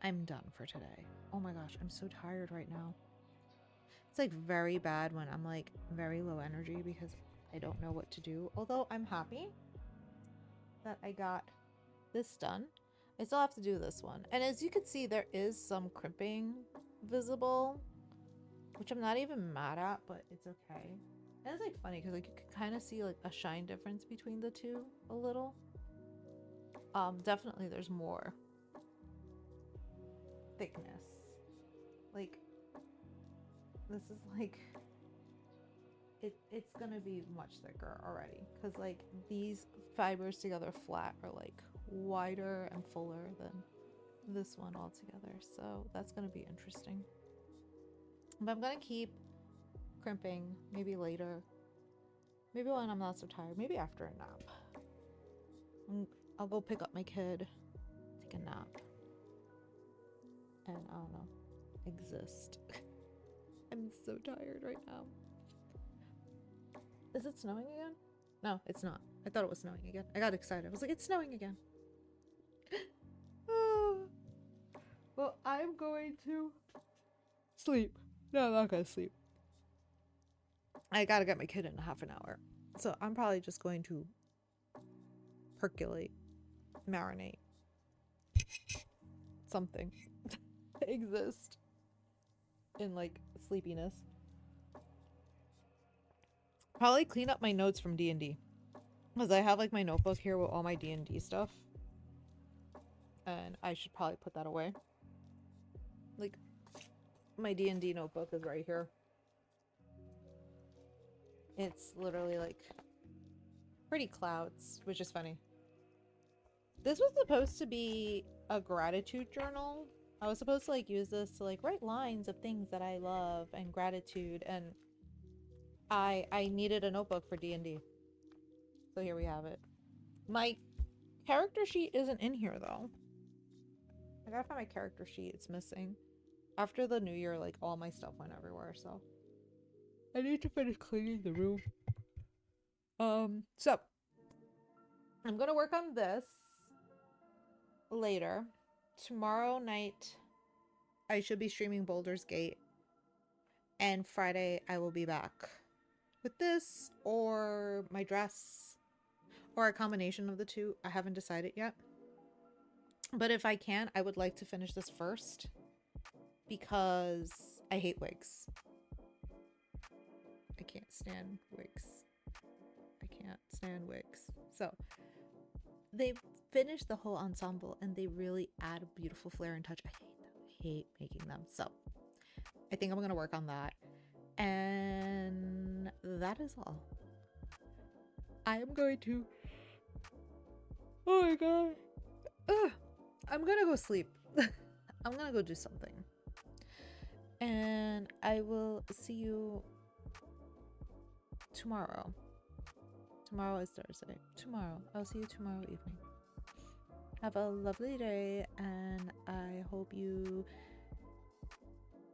S1: I'm done for today. Oh my gosh, I'm so tired right now. It's like very bad when I'm like very low energy because I don't know what to do. Although I'm happy that I got this done. I still have to do this one. And as you can see, there is some crimping visible, which I'm not even mad at, but it's okay. And it's like funny because like you can kind of see like a shine difference between the two a little. Definitely there's more thickness. Like this is like it's gonna be much thicker already because like these fibers together flat are like wider and fuller than this one altogether, so that's gonna be interesting. But I'm gonna keep crimping maybe later, maybe when I'm not so tired, maybe after a nap. I'll go pick up my kid, take a nap, and I don't know, exist. I'm so tired right now. Is it snowing again? No, it's not. I thought it was snowing again. I got excited. I was like, it's snowing again. Well, I'm going to sleep. No, I'm not gonna sleep. I gotta get my kid in half an hour. So I'm probably just going to percolate, marinate, something. Exist in like sleepiness. Probably clean up my notes from D&D. Because I have like my notebook here with all my D&D stuff. And I should probably put that away. Like, my D&D notebook is right here. It's literally like pretty clouds, which is funny. This was supposed to be a gratitude journal. I was supposed to like use this to like write lines of things that I love and gratitude, and I needed a notebook for D&D. So here we have it. My character sheet isn't in here though. I gotta find my character sheet. It's missing. After the new year, like all my stuff went everywhere, so I need to finish cleaning the room. So I'm gonna work on this later. Tomorrow night I should be streaming Baldur's Gate, and Friday I will be back with this or my dress or a combination of the two. I haven't decided yet, but if I can, I would like to finish this first because I hate wigs. I can't stand wigs. I can't stand wigs. So they finished the whole ensemble and they really add a beautiful flair and touch. I hate them. I hate making them. So I think I'm gonna work on that. And that is all. I am going to... Oh my god. Ugh. I'm gonna go sleep. I'm gonna go do something. And I will see you tomorrow. Tomorrow is Thursday. Tomorrow. I'll see you tomorrow evening. Have a lovely day, and I hope you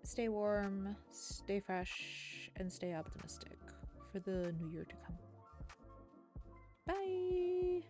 S1: stay warm, stay fresh, and stay optimistic for the new year to come. Bye!